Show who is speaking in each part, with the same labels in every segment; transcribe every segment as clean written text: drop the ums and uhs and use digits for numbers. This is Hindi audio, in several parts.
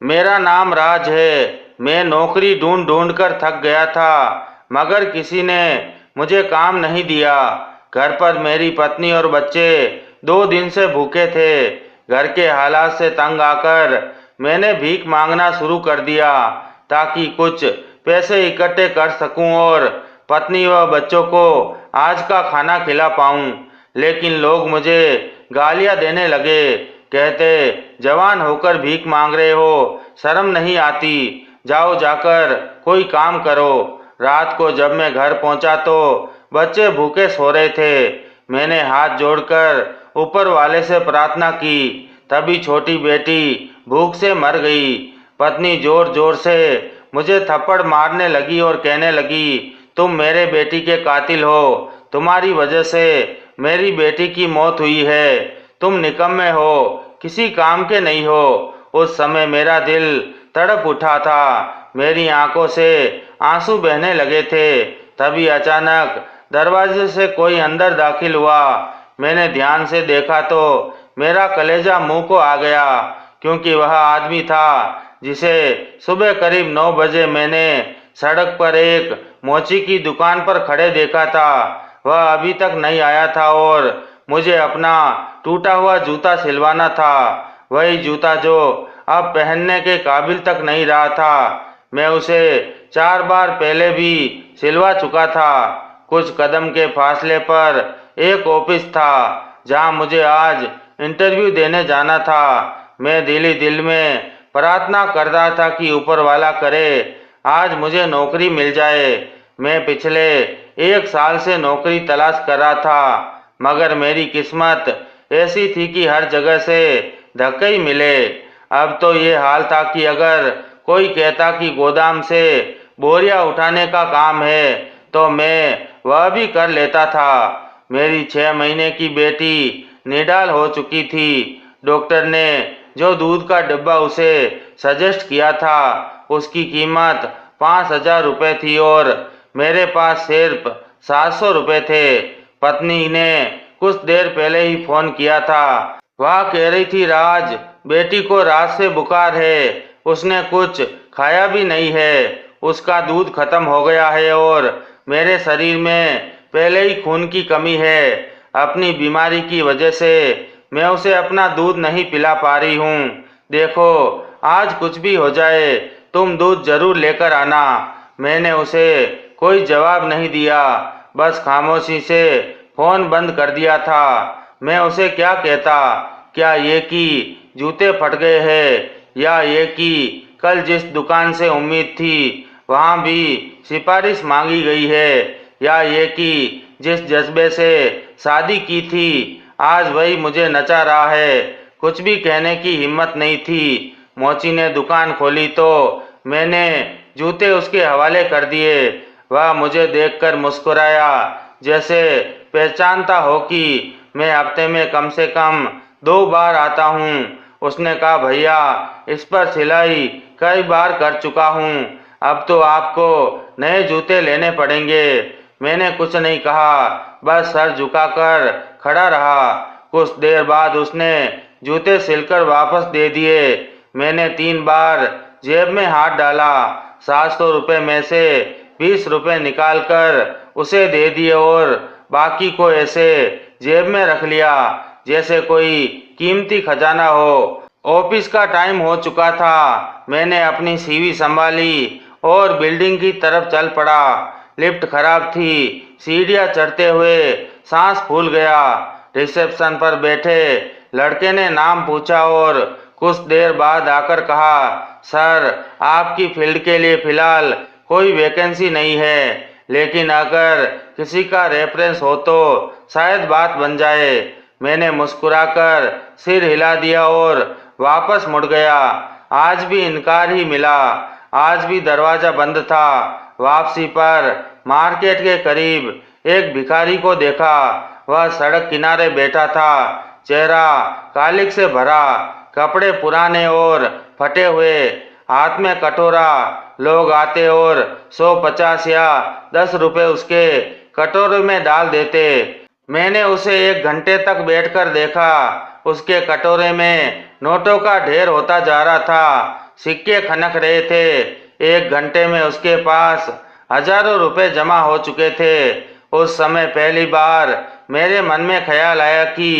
Speaker 1: मेरा नाम राज है। मैं नौकरी ढूंढ ढूंढ कर थक गया था, मगर किसी ने मुझे काम नहीं दिया। घर पर मेरी पत्नी और बच्चे 2 दिन से भूखे थे। घर के हालात से तंग आकर मैंने भीख मांगना शुरू कर दिया, ताकि कुछ पैसे इकट्ठे कर सकूं और पत्नी व बच्चों को आज का खाना खिला पाऊं। लेकिन लोग मुझे गालियां देने लगे, कहते, जवान होकर भीख मांग रहे हो, शर्म नहीं आती, जाओ जाकर कोई काम करो। रात को जब मैं घर पहुंचा तो बच्चे भूखे सो रहे थे। मैंने हाथ जोड़कर ऊपर वाले से प्रार्थना की, तभी छोटी बेटी भूख से मर गई। पत्नी जोर जोर से मुझे थप्पड़ मारने लगी और कहने लगी, तुम मेरे बेटी के कातिल हो, तुम्हारी वजह से मेरी बेटी की मौत हुई है, तुम निकम्मे हो, किसी काम के नहीं हो। उस समय मेरा दिल तड़प उठा था, मेरी आंखों से आंसू बहने लगे थे। तभी अचानक दरवाजे से कोई अंदर दाखिल हुआ। मैंने ध्यान से देखा तो मेरा कलेजा मुंह को आ गया, क्योंकि वह आदमी था जिसे सुबह करीब 9 बजे मैंने सड़क पर एक मोची की दुकान पर खड़े देखा था। वह अभी तक नहीं आया था और मुझे अपना टूटा हुआ जूता सिलवाना था, वही जूता जो अब पहनने के काबिल तक नहीं रहा था। मैं उसे 4 बार पहले भी सिलवा चुका था। कुछ कदम के फासले पर एक ऑफिस था, जहां मुझे आज इंटरव्यू देने जाना था। मैं दिल ही दिल में प्रार्थना कर रहा था कि ऊपर वाला करे, आज मुझे नौकरी मिल जाए। मैं पिछले 1 साल से नौकरी तलाश कर रहा था, मगर मेरी किस्मत ऐसी थी कि हर जगह से धक्के ही मिले। अब तो ये हाल था कि अगर कोई कहता कि गोदाम से बोरियां उठाने का काम है, तो मैं वह भी कर लेता था। मेरी 6 महीने की बेटी निडाल हो चुकी थी। डॉक्टर ने जो दूध का डिब्बा उसे सजेस्ट किया था, उसकी कीमत 5,000 रुपये थी और मेरे पास सिर्फ 700 रुपये थे। पत्नी ने कुछ देर पहले ही फोन किया था। वह कह रही थी, राज, बेटी को रात से बुखार है, उसने कुछ खाया भी नहीं है, उसका दूध खत्म हो गया है और मेरे शरीर में पहले ही खून की कमी है। अपनी बीमारी की वजह से मैं उसे अपना दूध नहीं पिला पा रही हूँ। देखो, आज कुछ भी हो जाए, तुम दूध जरूर लेकर आना। मैंने उसे कोई जवाब नहीं दिया, बस खामोशी से फोन बंद कर दिया था। मैं उसे क्या कहता? क्या ये कि जूते फट गए हैं, या ये कि कल जिस दुकान से उम्मीद थी वहाँ भी सिफारिश मांगी गई है, या ये कि जिस जज्बे से शादी की थी आज वही मुझे नचा रहा है। कुछ भी कहने की हिम्मत नहीं थी। मोची ने दुकान खोली तो मैंने जूते उसके हवाले कर दिए। वह मुझे देखकर मुस्कुराया, जैसे पहचानता हो कि मैं हफ्ते में कम से कम 2 बार आता हूँ। उसने कहा, भैया, इस पर सिलाई कई बार कर चुका हूँ, अब तो आपको नए जूते लेने पड़ेंगे। मैंने कुछ नहीं कहा, बस सर झुकाकर खड़ा रहा। कुछ देर बाद उसने जूते सिलकर वापस दे दिए। मैंने 3 बार जेब में हाथ डाला, 700 रुपये में से 20 रुपये निकालकर उसे दे दिए और बाकी को ऐसे जेब में रख लिया जैसे कोई कीमती खजाना हो। ऑफिस का टाइम हो चुका था। मैंने अपनी सीवी संभाली और बिल्डिंग की तरफ चल पड़ा। लिफ्ट खराब थी, सीढ़ियां चढ़ते हुए सांस फूल गया। रिसेप्शन पर बैठे लड़के ने नाम पूछा और कुछ देर बाद आकर कहा, सर, आपकी फील्ड के लिए फिलहाल कोई वैकेंसी नहीं है, लेकिन अगर किसी का रेफरेंस हो तो शायद बात बन जाए। मैंने मुस्कुराकर सिर हिला दिया और वापस मुड़ गया। आज भी इनकार ही मिला, आज भी दरवाजा बंद था। वापसी पर मार्केट के करीब एक भिखारी को देखा। वह सड़क किनारे बैठा था, चेहरा कालिक से भरा, कपड़े पुराने और फटे हुए, हाथ में कटोरा। लोग आते और 150 या 10 रुपए उसके कटोरे में डाल देते। मैंने उसे 1 घंटे तक बैठकर देखा। उसके कटोरे में नोटों का ढेर होता जा रहा था। सिक्के खनक रहे थे। 1 घंटे में उसके पास हजारों रुपए जमा हो चुके थे। उस समय पहली बार मेरे मन में ख्याल आया कि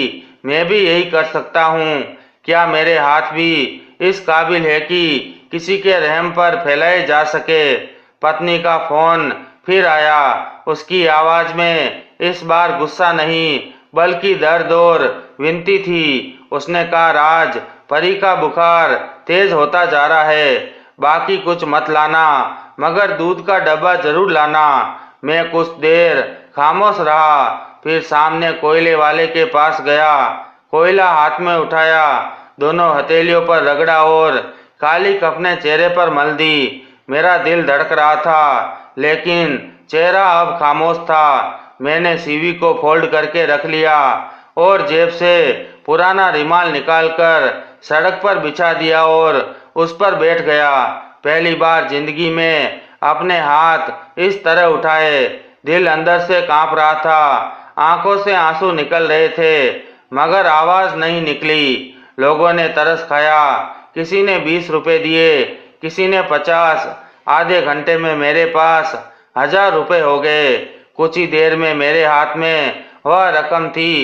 Speaker 1: मैं भी यही कर सकता हूँ। क्या मेरे हाथ भी इस काबिल है कि किसी के रहम पर फैलाए जा सके। पत्नी का फोन फिर आया। उसकी आवाज में इस बार गुस्सा नहीं बल्कि दर्द और विनती थी। उसने कहा, राज, परी का बुखार तेज होता जा रहा है। बाकी कुछ मत लाना, मगर दूध का डब्बा जरूर लाना। मैं कुछ देर खामोश रहा, फिर सामने कोयले वाले के पास गया। कोयला हाथ में उठाया, दोनों हथेलियों पर रगड़ा और कालिक अपने चेहरे पर मल दी। मेरा दिल धड़क रहा था, लेकिन चेहरा अब खामोश था। मैंने सीवी को फोल्ड करके रख लिया और जेब से पुराना रुमाल निकालकर सड़क पर बिछा दिया और उस पर बैठ गया। पहली बार जिंदगी में अपने हाथ इस तरह उठाए। दिल अंदर से कांप रहा था, आंखों से आंसू निकल रहे थे, मगर आवाज नहीं निकली। लोगों ने तरस खाया। किसी ने 20 रुपए दिए, किसी ने 50। आधे घंटे में मेरे पास 1000 रुपए हो गए। कुछ ही देर में मेरे हाथ में वह रकम थी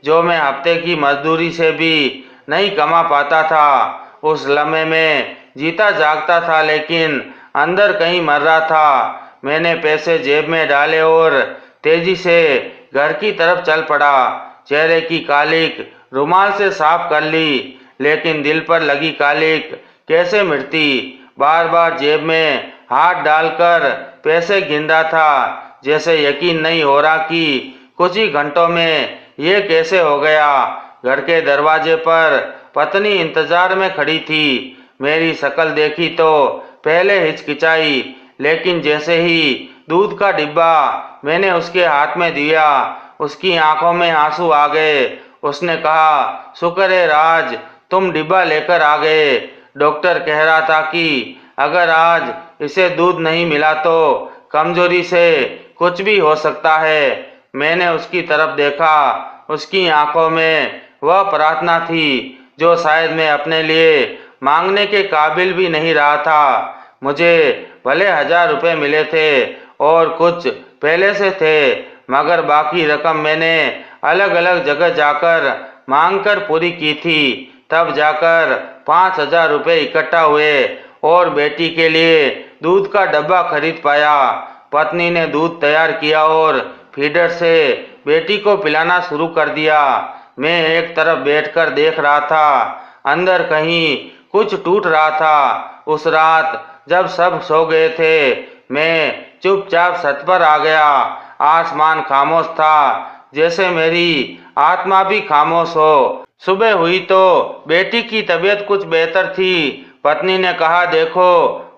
Speaker 1: जो मैं हफ्ते की मजदूरी से भी नहीं कमा पाता था। उस लम्हे में जीता जागता था, लेकिन अंदर कहीं मर रहा था। मैंने पैसे जेब में डाले और तेजी से घर की तरफ चल पड़ा। चेहरे की कालिक रुमाल से साफ कर ली, लेकिन दिल पर लगी कालिक कैसे मिटती। बार बार जेब में हाथ डालकर पैसे गिन रहा था, जैसे यकीन नहीं हो रहा कि कुछ ही घंटों में ये कैसे हो गया। घर के दरवाजे पर पत्नी इंतजार में खड़ी थी। मेरी शक्ल देखी तो पहले हिचकिचाई, लेकिन जैसे ही दूध का डिब्बा मैंने उसके हाथ में दिया, उसकी आंखों में आंसू आ गए। उसने कहा, शुक्र है राज, तुम डिब्बा लेकर आ गए। डॉक्टर कह रहा था कि अगर आज इसे दूध नहीं मिला तो कमजोरी से कुछ भी हो सकता है। मैंने उसकी तरफ देखा। उसकी आंखों में वह प्रार्थना थी जो शायद मैं अपने लिए मांगने के काबिल भी नहीं रहा था। मुझे भले 1000 रुपए मिले थे और कुछ पहले से थे, मगर बाकी रकम मैंने अलग अलग जगह जाकर मांगकर पूरी की थी। तब जाकर 5000 रुपए इकट्ठा हुए और बेटी के लिए दूध का डब्बा खरीद पाया। पत्नी ने दूध तैयार किया और फीडर से बेटी को पिलाना शुरू कर दिया। मैं एक तरफ बैठकर देख रहा था, अंदर कहीं कुछ टूट रहा था। उस रात जब सब सो गए थे, मैं चुपचाप छत पर आ गया। आसमान खामोश था, जैसे मेरी आत्मा भी खामोश हो। सुबह हुई तो बेटी की तबीयत कुछ बेहतर थी। पत्नी ने कहा, देखो,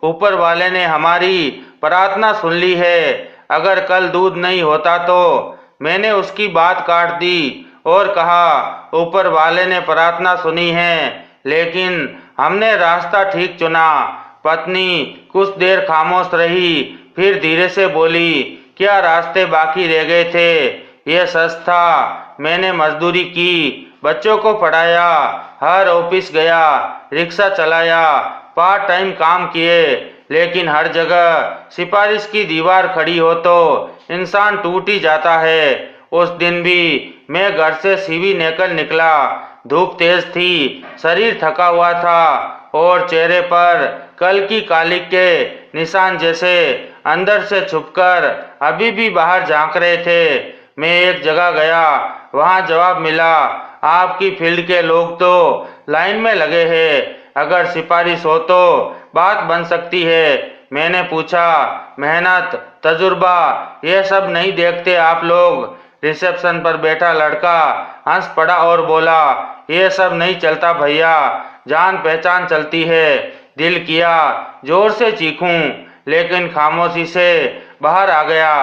Speaker 1: ऊपर वाले ने हमारी प्रार्थना सुन ली है। अगर कल दूध नहीं होता तो मैंने उसकी बात काट दी और कहा, ऊपर वाले ने प्रार्थना सुनी है, लेकिन हमने रास्ता ठीक चुना। पत्नी कुछ देर खामोश रही, फिर धीरे से बोली, क्या रास्ते बाकी रह गए थे? ये सच था, मैंने मजदूरी की, बच्चों को पढ़ाया, हर ऑफिस गया, रिक्शा चलाया, पार्ट टाइम काम किए, लेकिन हर जगह सिफारिश की दीवार खड़ी हो तो इंसान टूट ही जाता है। उस दिन भी मैं घर से सीवी लेकर निकला। धूप तेज थी, शरीर थका हुआ था और चेहरे पर कल की कालिक के निशान जैसे अंदर से छुपकर अभी भी बाहर झांक रहे थे। मैं एक जगह गया, वहां जवाब मिला, आपकी फील्ड के लोग तो लाइन में लगे हैं, अगर सिफारिश हो तो बात बन सकती है। मैंने पूछा, मेहनत, तजुर्बा, ये सब नहीं देखते आप लोग? रिसेप्शन पर बैठा लड़का हंस पड़ा और बोला, ये सब नहीं चलता भैया, जान पहचान चलती है। दिल किया जोर से चीखूं, लेकिन खामोशी से बाहर आ गया।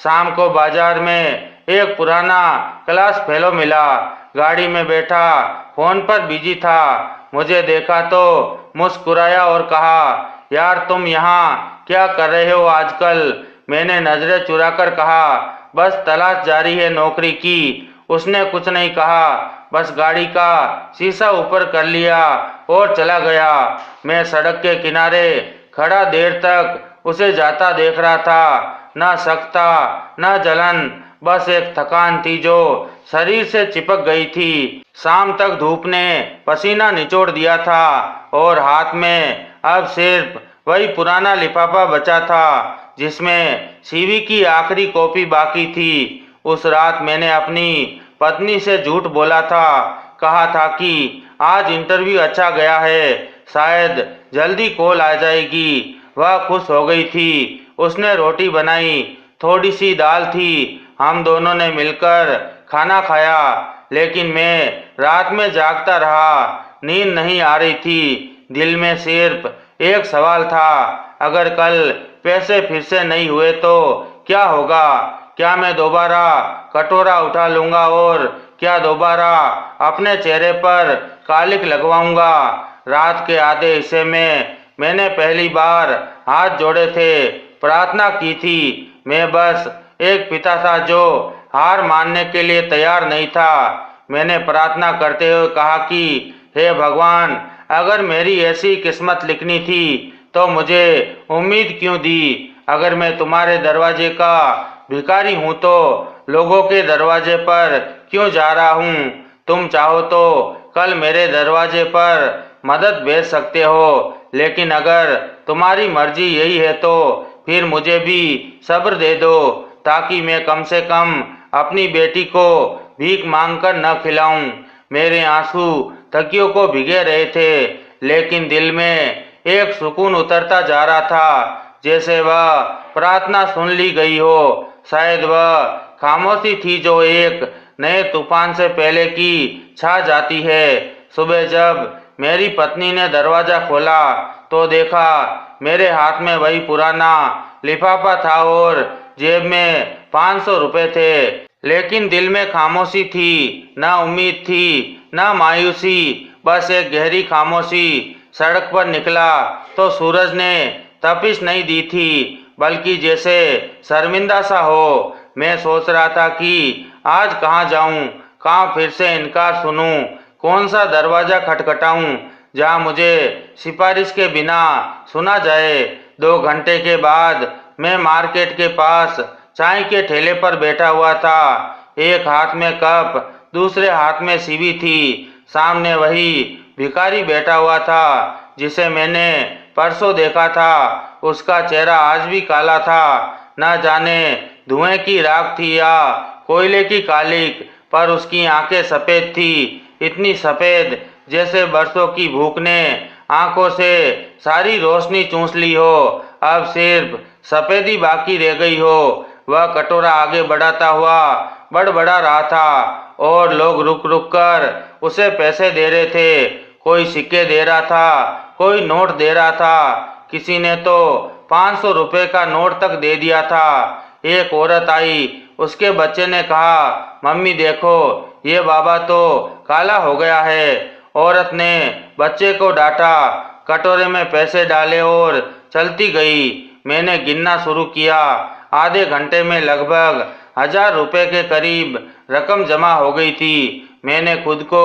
Speaker 1: शाम को बाजार में एक पुराना क्लास फेलो मिला। गाड़ी में बैठा फोन पर बिजी था। मुझे देखा तो मुस्कुराया और कहा, यार तुम यहाँ क्या कर रहे हो आजकल? मैंने नजरें चुराकर कहा, बस तलाश जारी है नौकरी की। उसने कुछ नहीं कहा, बस गाड़ी का शीशा ऊपर कर लिया और चला गया। मैं सड़क के किनारे खड़ा देर तक उसे जाता देख रहा था। न सकता न जलन, बस एक थकान थी जो शरीर से चिपक गई थी। शाम तक धूप ने पसीना निचोड़ दिया था और हाथ में अब सिर्फ वही पुराना लिफाफा बचा था जिसमें सीवी की आखिरी कॉपी बाकी थी। उस रात मैंने अपनी पत्नी से झूठ बोला था, कहा था कि आज इंटरव्यू अच्छा गया है, शायद जल्दी कॉल आ जाएगी। वह खुश हो गई थी। उसने रोटी बनाई, थोड़ी सी दाल थी। हम दोनों ने मिलकर खाना खाया, लेकिन मैं रात में जागता रहा। नींद नहीं आ रही थी। दिल में सिर्फ एक सवाल था, अगर कल पैसे फिर से नहीं हुए तो क्या होगा? क्या मैं दोबारा कटोरा उठा लूंगा और क्या दोबारा अपने चेहरे पर कालिक लगवाऊंगा? रात के आधे हिस्से में मैंने पहली बार हाथ जोड़े थे, प्रार्थना की थी। मैं बस एक पिता था जो हार मानने के लिए तैयार नहीं था। मैंने प्रार्थना करते हुए कहा कि हे भगवान, अगर मेरी ऐसी किस्मत लिखनी थी तो मुझे उम्मीद क्यों दी? अगर मैं तुम्हारे दरवाजे का भिखारी हूँ तो लोगों के दरवाजे पर क्यों जा रहा हूँ? तुम चाहो तो कल मेरे दरवाजे पर मदद भेज सकते हो, लेकिन अगर तुम्हारी मर्जी यही है तो फिर मुझे भी सब्र दे दो, ताकि मैं कम से कम अपनी बेटी को भीख मांगकर न खिलाऊं। मेरे आंसू तकियों को भिगे रहे थे, लेकिन दिल में एक सुकून उतरता जा रहा था, जैसे वह प्रार्थना सुन ली गई हो। शायद वह खामोशी थी जो एक नए तूफान से पहले की छा जाती है। सुबह जब मेरी पत्नी ने दरवाजा खोला तो देखा मेरे हाथ में वही पुराना लिफाफा था और जेब में 500 रुपए थे, लेकिन दिल में खामोशी थी। न उम्मीद थी न मायूसी, बस एक गहरी खामोशी। सड़क पर निकला तो सूरज ने तपिश नहीं दी थी, बल्कि जैसे शर्मिंदा सा हो। मैं सोच रहा था कि आज कहाँ जाऊं, कहाँ फिर से इनकार सुनूं, कौन सा दरवाजा खटखटाऊं जहाँ मुझे सिफारिश के बिना सुना जाए। 2 घंटे के बाद मैं मार्केट के पास चाय के ठेले पर बैठा हुआ था। एक हाथ में कप, दूसरे हाथ में सीवी थी। सामने वही भिखारी बैठा हुआ था जिसे मैंने परसों देखा था। उसका चेहरा आज भी काला था, न जाने धुएं की राख थी या कोयले की कालिक, पर उसकी आंखें सफेद थी, इतनी सफेद जैसे बरसों की भूख ने आंखों से सारी रोशनी चूस ली हो। अब सिर्फ सफेदी बाकी रह गई हो। वह कटोरा आगे बढ़ाता हुआ बड़बड़ा रहा था और लोग रुक रुक कर उसे पैसे दे रहे थे। कोई सिक्के दे रहा था, कोई नोट दे रहा था, किसी ने तो 500 रुपए का नोट तक दे दिया था। एक औरत आई, उसके बच्चे ने कहा, मम्मी देखो, ये बाबा तो काला हो गया है। औरत ने बच्चे को डांटा, कटोरे में पैसे डाले और चलती गई। मैंने गिनना शुरू किया। आधे घंटे में लगभग 1000 रुपए के करीब रकम जमा हो गई थी। मैंने खुद को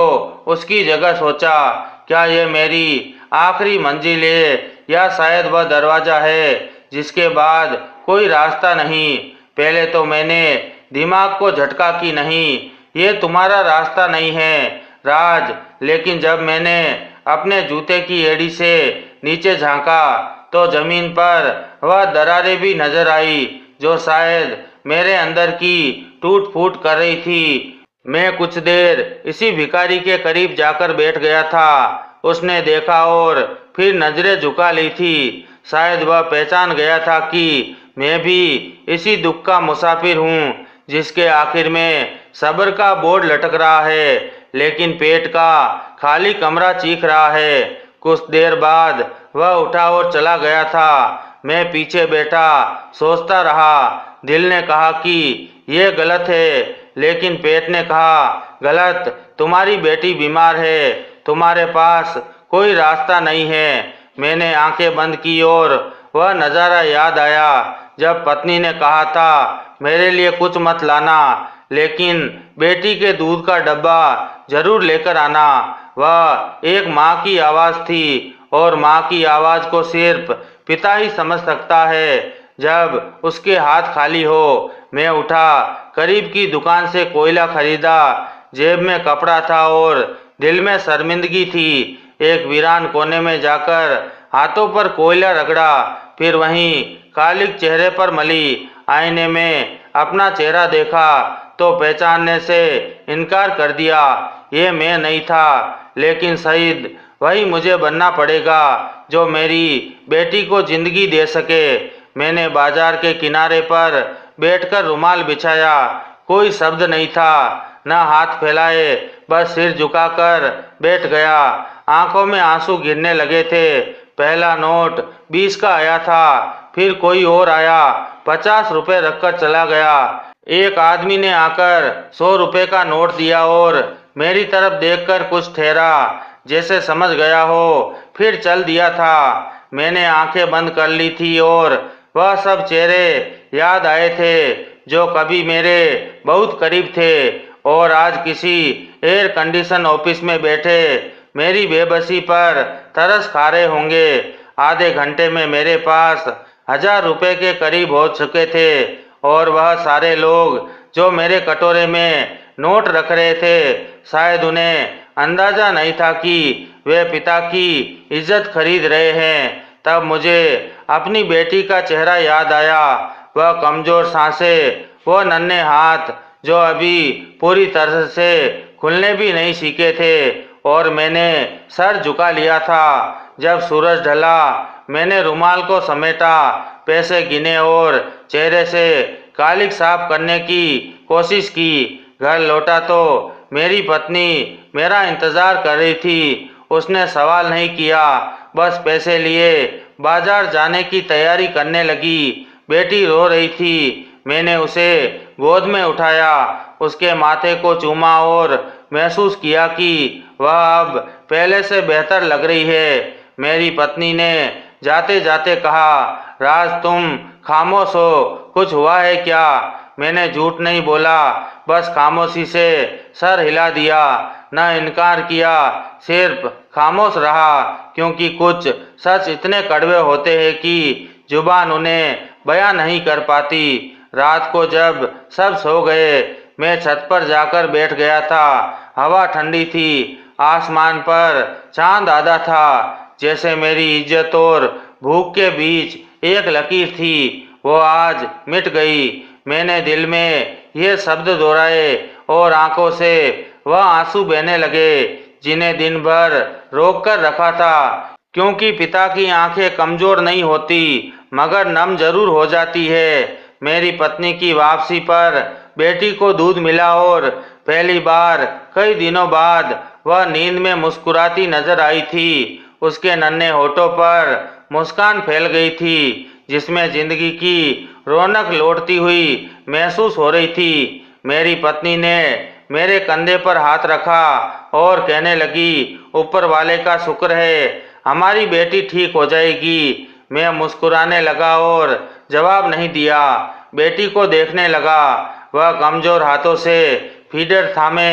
Speaker 1: उसकी जगह सोचा, क्या ये मेरी आखिरी मंजिल है या शायद वह दरवाजा है जिसके बाद कोई रास्ता नहीं। पहले तो मैंने दिमाग को झटका कि नहीं, ये तुम्हारा रास्ता नहीं है राज। लेकिन जब मैंने अपने जूते की एड़ी से नीचे झांका तो जमीन पर वह दरारें भी नजर आई जो शायद मेरे अंदर की टूट फूट कर रही थी। मैं कुछ देर इसी भिखारी के करीब जाकर बैठ गया था। उसने देखा और फिर नजरें झुका ली थी। शायद वह पहचान गया था कि मैं भी इसी दुख का मुसाफिर हूँ जिसके आखिर में सब्र का बोर्ड लटक रहा है, लेकिन पेट का खाली कमरा चीख रहा है। कुछ देर बाद वह उठा और चला गया था। मैं पीछे बैठा सोचता रहा। दिल ने कहा कि यह गलत है, लेकिन पेट ने कहा, गलत, तुम्हारी बेटी बीमार है, तुम्हारे पास कोई रास्ता नहीं है। मैंने आंखें बंद की और वह नज़ारा याद आया जब पत्नी ने कहा था, मेरे लिए कुछ मत लाना, लेकिन बेटी के दूध का डब्बा जरूर लेकर आना। वह एक माँ की आवाज़ थी और माँ की आवाज़ को सिर्फ पिता ही समझ सकता है। जब उसके हाथ खाली हो, मैं उठा, करीब की दुकान से कोयला खरीदा। जेब में कपड़ा था और दिल में शर्मिंदगी थी। एक वीरान कोने में जाकर हाथों पर कोयला रगड़ा, फिर वहीं कालिक चेहरे पर मली। आईने में अपना चेहरा देखा तो पहचानने से इनकार कर दिया। ये मैं नहीं था, लेकिन शहीद वही मुझे बनना पड़ेगा जो मेरी बेटी को जिंदगी दे सके। मैंने बाजार के किनारे पर बैठकर रुमाल बिछाया। कोई शब्द नहीं था, न हाथ फैलाए, बस सिर झुकाकर बैठ गया। आंखों में आंसू गिरने लगे थे। पहला नोट 20 का आया था, फिर कोई और आया, 50 रुपए रखकर चला गया। एक आदमी ने आकर 100 रुपए का नोट दिया और मेरी तरफ देखकर कुछ ठहरा, जैसे समझ गया हो, फिर चल दिया था। मैंने आंखें बंद कर ली थी और वह सब चेहरे याद आए थे जो कभी मेरे बहुत करीब थे और आज किसी एयर कंडीशन ऑफिस में बैठे मेरी बेबसी पर तरस खा रहे होंगे। आधे घंटे में मेरे पास 1000 रुपए के करीब हो चुके थे और वह सारे लोग जो मेरे कटोरे में नोट रख रहे थे, शायद उन्हें अंदाजा नहीं था कि वे पिता की इज्जत खरीद रहे हैं। तब मुझे अपनी बेटी का चेहरा याद आया, वह कमजोर सांसें, वो नन्हे हाथ जो अभी पूरी तरह से खुलने भी नहीं सीखे थे, और मैंने सर झुका लिया था। जब सूरज ढला, मैंने रुमाल को समेटा, पैसे गिने और चेहरे से कालिक साफ करने की कोशिश की। घर लौटा तो मेरी पत्नी मेरा इंतजार कर रही थी। उसने सवाल नहीं किया, बस पैसे लिए बाजार जाने की तैयारी करने लगी। बेटी रो रही थी। मैंने उसे गोद में उठाया, उसके माथे को चूमा और महसूस किया कि वह अब पहले से बेहतर लग रही है। मेरी पत्नी ने जाते जाते कहा, राज तुम खामोश हो, कुछ हुआ है क्या? मैंने झूठ नहीं बोला, बस खामोशी से सर हिला दिया, न इनकार किया, सिर्फ खामोश रहा, क्योंकि कुछ सच इतने कड़वे होते हैं कि जुबान उन्हें बयां नहीं कर पाती। रात को जब सब सो गए, मैं छत पर जाकर बैठ गया था। हवा ठंडी थी, आसमान पर चांद आधा था, जैसे मेरी इज्जत और भूख के बीच एक लकीर थी, वो आज मिट गई। मैंने दिल में ये शब्द दोहराए और आंखों से वह आंसू बहने लगे जिन्हें दिन भर रोक कर रखा था, क्योंकि पिता की आंखें कमजोर नहीं होती मगर नम जरूर हो जाती है। मेरी पत्नी की वापसी पर बेटी को दूध मिला और पहली बार कई दिनों बाद वह नींद में मुस्कुराती नजर आई थी। उसके नन्हे होठों पर मुस्कान फैल गई थी, जिसमें जिंदगी की रौनक लौटती हुई महसूस हो रही थी। मेरी पत्नी ने मेरे कंधे पर हाथ रखा और कहने लगी, ऊपर वाले का शुक्र है, हमारी बेटी ठीक हो जाएगी। मैं मुस्कुराने लगा और जवाब नहीं दिया। बेटी को देखने लगा, वह कमजोर हाथों से फीडर थामे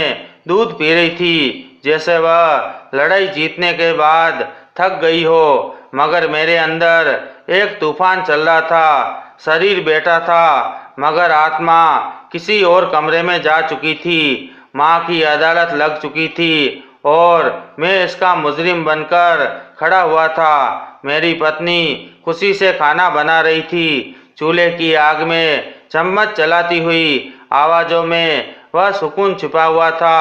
Speaker 1: दूध पी रही थी, जैसे वह लड़ाई जीतने के बाद थक गई हो। मगर मेरे अंदर एक तूफान चल रहा था। शरीर बैठा था मगर आत्मा किसी और कमरे में जा चुकी थी। माँ की अदालत लग चुकी थी और मैं इसका मुजरिम बनकर खड़ा हुआ था। मेरी पत्नी खुशी से खाना बना रही थी, चूल्हे की आग में चम्मच चलाती हुई आवाज़ों में वह सुकून छिपा हुआ था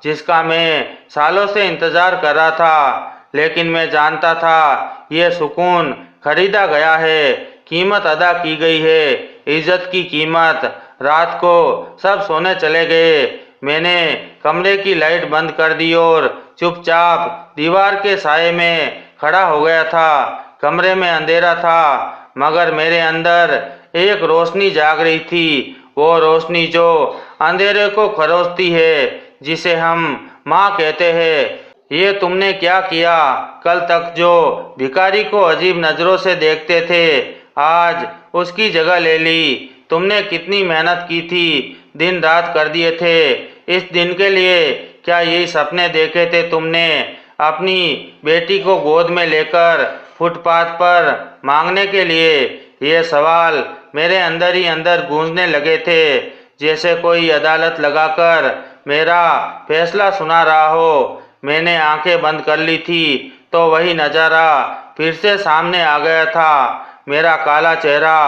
Speaker 1: जिसका मैं सालों से इंतजार कर रहा था। लेकिन मैं जानता था ये सुकून खरीदा गया है, कीमत अदा की गई है, इज्जत की कीमत। रात को सब सोने चले गए। मैंने कमरे की लाइट बंद कर दी और चुपचाप दीवार के साये में खड़ा हो गया था। कमरे में अंधेरा था मगर मेरे अंदर एक रोशनी जाग रही थी, वो रोशनी जो अंधेरे को खरोचती है, जिसे हम माँ कहते हैं। ये तुमने क्या किया? कल तक जो भिखारी को अजीब नजरों से देखते थे, आज उसकी जगह ले ली। तुमने कितनी मेहनत की थी, दिन रात कर दिए थे। इस दिन के लिए क्या यही सपने देखे थे तुमने? अपनी बेटी को गोद में लेकर फुटपाथ पर मांगने के लिए? ये सवाल मेरे अंदर ही अंदर गूंजने लगे थे, जैसे कोई अदालत लगाकर मेरा फैसला सुना रहा हो। मैंने आंखें बंद कर ली थी तो वही नज़ारा फिर से सामने आ गया था। मेरा काला चेहरा,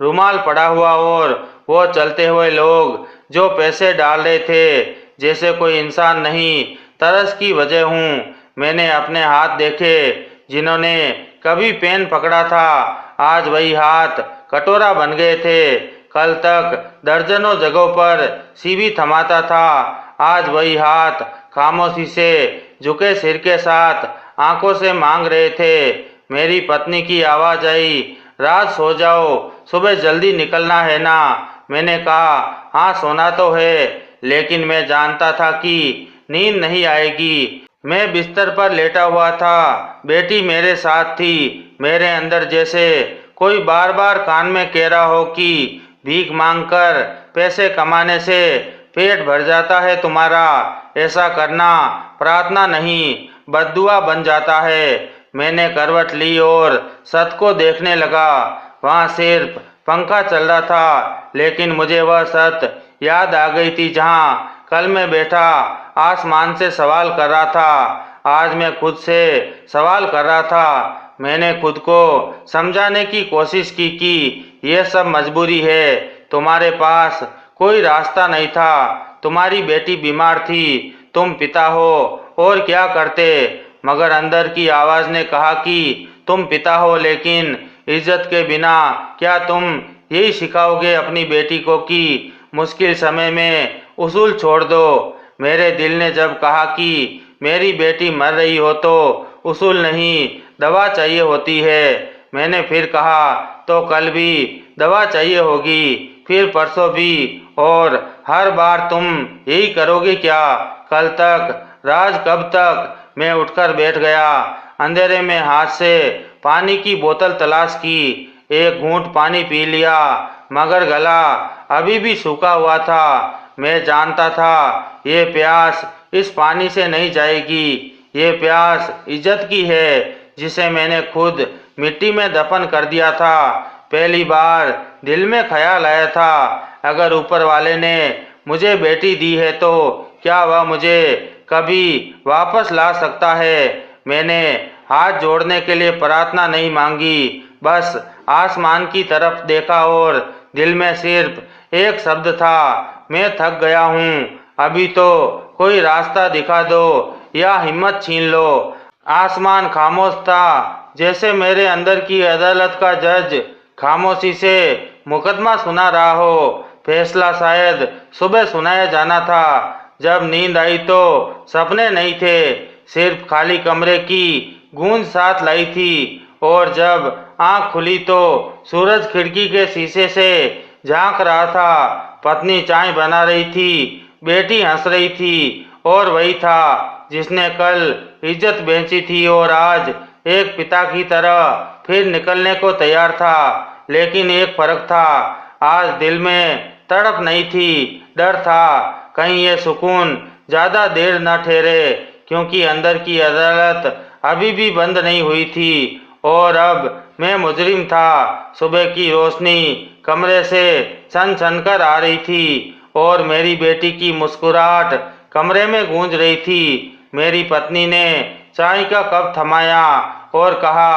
Speaker 1: रुमाल पड़ा हुआ और वो चलते हुए लोग जो पैसे डाल रहे थे, जैसे कोई इंसान नहीं, तरस की वजह हूँ। मैंने अपने हाथ देखे जिन्होंने कभी पेन पकड़ा था, आज वही हाथ कटोरा बन गए थे। कल तक दर्जनों जगहों पर सीवी थमाता था, आज वही हाथ खामोशी से झुके सिर के साथ आंखों से मांग रहे थे। मेरी पत्नी की आवाज़ आई, रात सो जाओ, सुबह जल्दी निकलना है ना। मैंने कहा, हाँ सोना तो है, लेकिन मैं जानता था कि नींद नहीं आएगी। मैं बिस्तर पर लेटा हुआ था, बेटी मेरे साथ थी। मेरे अंदर जैसे कोई बार बार कान में कह रहा हो कि भीख मांगकर पैसे कमाने से पेट भर जाता है तुम्हारा, ऐसा करना प्रार्थना नहीं बद्दुआ बन जाता है। मैंने करवट ली और छत को देखने लगा। वहाँ सिर्फ पंखा चल रहा था, लेकिन मुझे वह छत याद आ गई थी जहाँ कल मैं बैठा आसमान से सवाल कर रहा था। आज मैं खुद से सवाल कर रहा था। मैंने खुद को समझाने की कोशिश की कि यह सब मजबूरी है, तुम्हारे पास कोई रास्ता नहीं था। तुम्हारी बेटी बीमार थी, तुम पिता हो और क्या करते? मगर अंदर की आवाज़ ने कहा कि तुम पिता हो, लेकिन इज्जत के बिना क्या तुम यही सिखाओगे अपनी बेटी को कि मुश्किल समय में उसूल छोड़ दो? मेरे दिल ने जब कहा कि मेरी बेटी मर रही हो तो उसूल नहीं, दवा चाहिए होती है। मैंने फिर कहा, तो कल भी दवा चाहिए होगी, फिर परसों भी, और हर बार तुम यही करोगे क्या? कल तक, राज कब तक? मैं उठकर बैठ गया। अंधेरे में हाथ से पानी की बोतल तलाश की, एक घूंट पानी पी लिया, मगर गला अभी भी सूखा हुआ था। मैं जानता था ये प्यास इस पानी से नहीं जाएगी। ये प्यास इज्जत की है, जिसे मैंने खुद मिट्टी में दफन कर दिया था। पहली बार दिल में ख्याल आया था, अगर ऊपर वाले ने मुझे बेटी दी है तो क्या वह मुझे कभी वापस ला सकता है? मैंने हाथ जोड़ने के लिए प्रार्थना नहीं मांगी, बस आसमान की तरफ देखा और दिल में सिर्फ एक शब्द था, मैं थक गया हूँ, अभी तो कोई रास्ता दिखा दो या हिम्मत छीन लो। आसमान खामोश था, जैसे मेरे अंदर की अदालत का जज खामोशी से मुकदमा सुना रहा हो। फैसला शायद सुबह सुनाया जाना था। जब नींद आई तो सपने नहीं थे, सिर्फ खाली कमरे की गूंज साथ लाई थी। और जब आंख खुली तो सूरज खिड़की के शीशे से झांक रहा था। पत्नी चाय बना रही थी, बेटी हंस रही थी, और वही था जिसने कल इज्जत बेची थी और आज एक पिता की तरह फिर निकलने को तैयार था। लेकिन एक फर्क था, आज दिल में तड़प नहीं थी, डर था कहीं ये सुकून ज़्यादा देर न ठहरे, क्योंकि अंदर की अदालत अभी भी बंद नहीं हुई थी। और अब मैं मुजरिम था। सुबह की रोशनी कमरे से छन छन कर आ रही थी और मेरी बेटी की मुस्कुराहट कमरे में गूंज रही थी। मेरी पत्नी ने चाय का कप थमाया और कहा,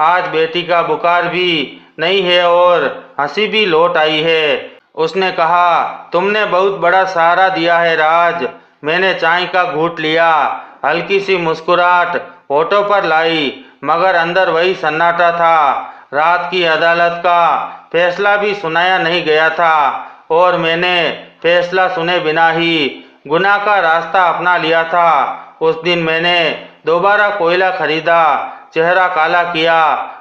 Speaker 1: आज बेटी का बुखार भी नहीं है और हंसी भी लौट आई है। उसने कहा, तुमने बहुत बड़ा सहारा दिया है राज। मैंने चाय का घूंट लिया, हल्की सी मुस्कुराहट होठों पर लाई, मगर अंदर वही सन्नाटा था। रात की अदालत का फैसला भी सुनाया नहीं गया था और मैंने फैसला सुने बिना ही गुनाह का रास्ता अपना लिया था। उस दिन मैंने दोबारा कोयला खरीदा, चेहरा काला किया,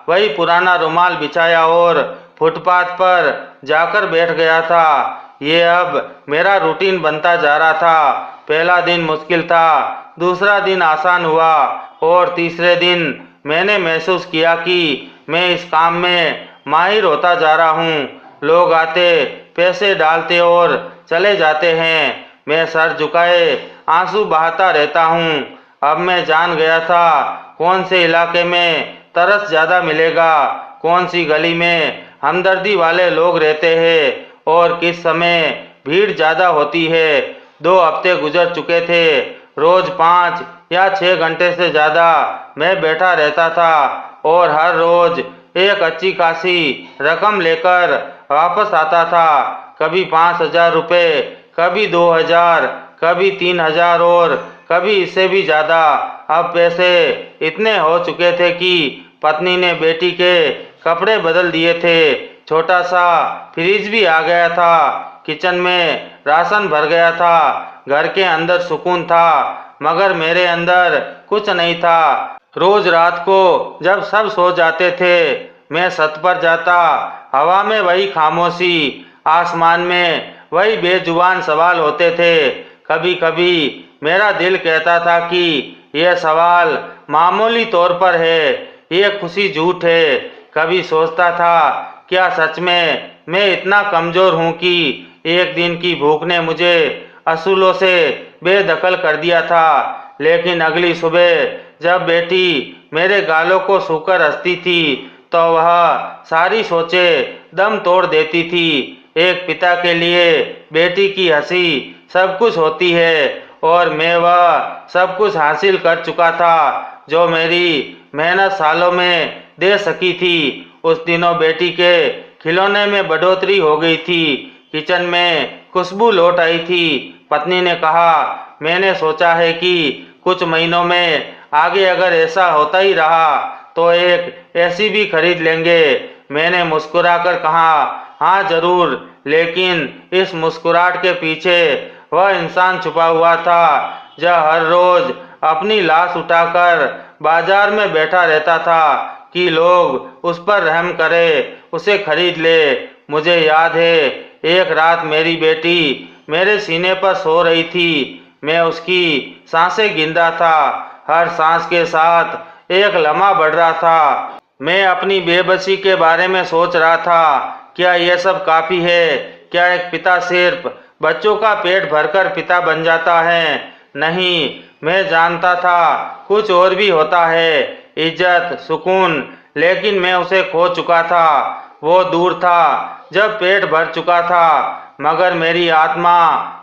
Speaker 1: वही पुराना रुमाल बिछाया और फुटपाथ पर जाकर बैठ गया था। ये अब मेरा रूटीन बनता जा रहा था। पहला दिन मुश्किल था, दूसरा दिन आसान हुआ और तीसरे दिन मैंने महसूस किया कि मैं इस काम में माहिर होता जा रहा हूँ। लोग आते, पैसे डालते और चले जाते हैं। मैं सर झुकाए आंसू बहाता रहता हूँ। अब मैं जान गया था कौन से इलाके में तरस ज़्यादा मिलेगा, कौन सी गली में हमदर्दी वाले लोग रहते हैं और किस समय भीड़ ज़्यादा होती है। 2 हफ्ते गुजर चुके थे। रोज 5 या 6 घंटे से ज़्यादा मैं बैठा रहता था और हर रोज एक अच्छी खासी रकम लेकर वापस आता था। कभी 5,000 रुपये, कभी 2,000, कभी 3,000 और कभी इससे भी ज़्यादा। अब पैसे इतने हो चुके थे कि पत्नी ने बेटी के कपड़े बदल दिए थे। छोटा सा फ्रिज भी आ गया था। किचन में राशन भर गया था। घर के अंदर सुकून था, मगर मेरे अंदर कुछ नहीं था। रोज रात को जब सब सो जाते थे, मैं छत पर जाता। हवा में वही खामोशी, आसमान में वही बेजुबान सवाल होते थे। कभी कभी मेरा दिल कहता था कि यह सवाल मामूली तौर पर है, ये खुशी झूठ है। कभी सोचता था, क्या सच में मैं इतना कमजोर हूँ कि एक दिन की भूख ने मुझे असूलों से बेदखल कर दिया था। लेकिन अगली सुबह जब बेटी मेरे गालों को छूकर हंसती थी, तो वह सारी सोचें दम तोड़ देती थी। एक पिता के लिए बेटी की हंसी सब कुछ होती है और मैं वह सब कुछ हासिल कर चुका था जो मेरी मेहनत सालों में दे सकी थी। उस दिनों बेटी के खिलौने में बढ़ोतरी हो गई थी। किचन में खुशबू लौट आई थी। पत्नी ने कहा, मैंने सोचा है कि कुछ महीनों में आगे अगर ऐसा होता ही रहा तो एक ऐसी भी खरीद लेंगे। मैंने मुस्कुराकर कहा, हाँ जरूर। लेकिन इस मुस्कुराहट के पीछे वह इंसान छुपा हुआ था जो हर रोज अपनी लाश उठाकर बाजार में बैठा रहता था कि लोग उस पर रहम करें, उसे खरीद ले। मुझे याद है, एक रात मेरी बेटी मेरे सीने पर सो रही थी। मैं उसकी सांसें गिनता था। हर सांस के साथ एक लम्हा बढ़ रहा था। मैं अपनी बेबसी के बारे में सोच रहा था। क्या यह सब काफी है? क्या एक पिता सिर्फ बच्चों का पेट भरकर पिता बन जाता है? नहीं, मैं जानता था कुछ और भी होता है, इज्जत, सुकून। लेकिन मैं उसे खो चुका था। वो दूर था जब पेट भर चुका था, मगर मेरी आत्मा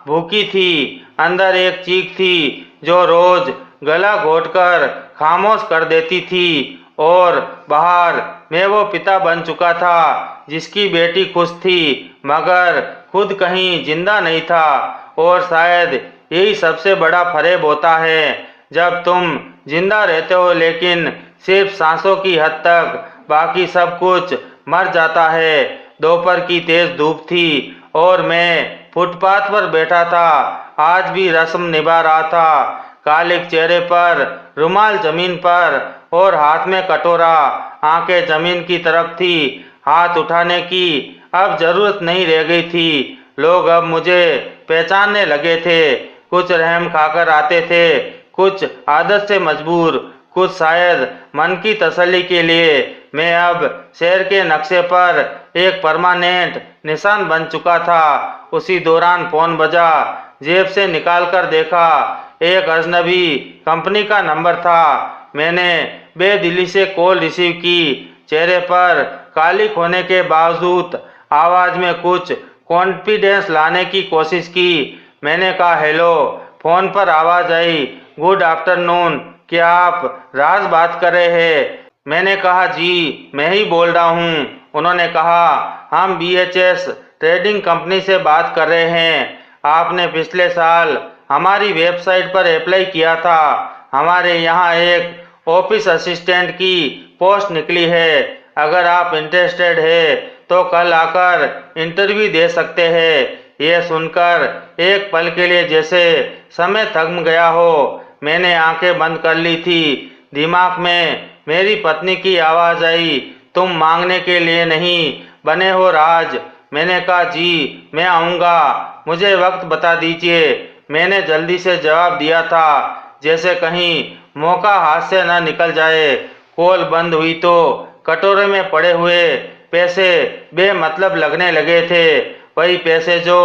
Speaker 1: भूखी थी। अंदर एक चीख थी जो रोज गला घोटकर खामोश कर देती थी। और बाहर मैं वो पिता बन चुका था जिसकी बेटी खुश थी, मगर खुद कहीं जिंदा नहीं था। और शायद यही सबसे बड़ा फरेब होता है, जब तुम जिंदा रहते हो लेकिन सिर्फ सांसों की हद तक, बाकी सब कुछ मर जाता है। दोपहर की तेज धूप थी और मैं फुटपाथ पर बैठा था। आज भी रस्म निभा रहा था। कालिक चेहरे पर, रुमाल जमीन पर और हाथ में कटोरा। आंखें जमीन की तरफ थी। हाथ उठाने की अब जरूरत नहीं रह गई थी। लोग अब मुझे पहचानने लगे थे। कुछ रहम खाकर आते थे, कुछ आदत से मजबूर, कुछ शायद मन की तसल्ली के लिए। मैं अब शहर के नक्शे पर एक परमानेंट निशान बन चुका था। उसी दौरान फोन बजा। जेब से निकालकर देखा, एक अजनबी कंपनी का नंबर था। मैंने बेदिली से कॉल रिसीव की। चेहरे पर कालिक होने के बावजूद आवाज में कुछ कॉन्फिडेंस लाने की कोशिश की। मैंने कहा, हेलो। फोन पर आवाज आई, गुड आफ्टरनून, क्या आप राज बात कर रहे हैं? मैंने कहा, जी मैं ही बोल रहा हूँ। उन्होंने कहा, हम BHS ट्रेडिंग कंपनी से बात कर रहे हैं। आपने पिछले साल हमारी वेबसाइट पर अप्लाई किया था। हमारे यहाँ एक ऑफिस असिस्टेंट की पोस्ट निकली है। अगर आप इंटरेस्टेड है तो कल आकर इंटरव्यू दे सकते हैं। यह सुनकर एक पल के लिए जैसे समय थम गया हो। मैंने आंखें बंद कर ली थी। दिमाग में मेरी पत्नी की आवाज आई, तुम मांगने के लिए नहीं बने हो राज। मैंने कहा, जी मैं आऊँगा, मुझे वक्त बता दीजिए। मैंने जल्दी से जवाब दिया था, जैसे कहीं मौका हाथ से न निकल जाए। कॉल बंद हुई तो कटोरे में पड़े हुए पैसे बेमतलब लगने लगे थे। वही पैसे जो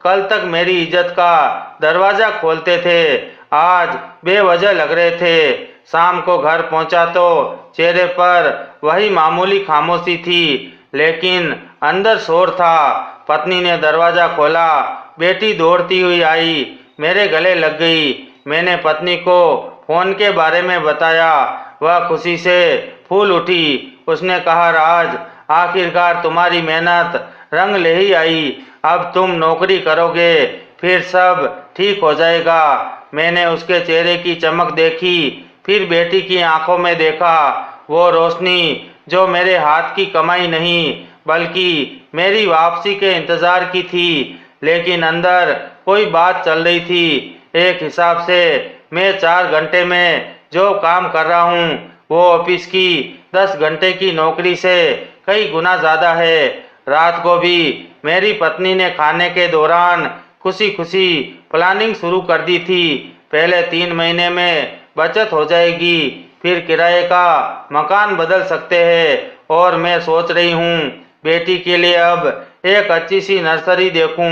Speaker 1: कल तक मेरी इज्जत का दरवाज़ा खोलते थे, आज बेवजह लग रहे थे। शाम को घर पहुंचा तो चेहरे पर वही मामूली खामोशी थी, लेकिन अंदर शोर था। पत्नी ने दरवाज़ा खोला, बेटी दौड़ती हुई आई, मेरे गले लग गई। मैंने पत्नी को फ़ोन के बारे में बताया, वह खुशी से फूल उठी। उसने कहा, राज, आखिरकार तुम्हारी मेहनत रंग ले ही आई। अब तुम नौकरी करोगे, फिर सब ठीक हो जाएगा। मैंने उसके चेहरे की चमक देखी, फिर बेटी की आंखों में देखा, वो रोशनी जो मेरे हाथ की कमाई नहीं बल्कि मेरी वापसी के इंतजार की थी। लेकिन अंदर कोई बात चल रही थी। एक हिसाब से मैं 4 घंटे में जो काम कर रहा हूँ वो ऑफिस की 10 घंटे की नौकरी से कई गुना ज़्यादा है। रात को भी मेरी पत्नी ने खाने के दौरान खुशी खुशी प्लानिंग शुरू कर दी थी। पहले 3 महीने में बचत हो जाएगी, फिर किराए का मकान बदल सकते हैं। और मैं सोच रही हूँ बेटी के लिए अब एक अच्छी सी नर्सरी देखूं।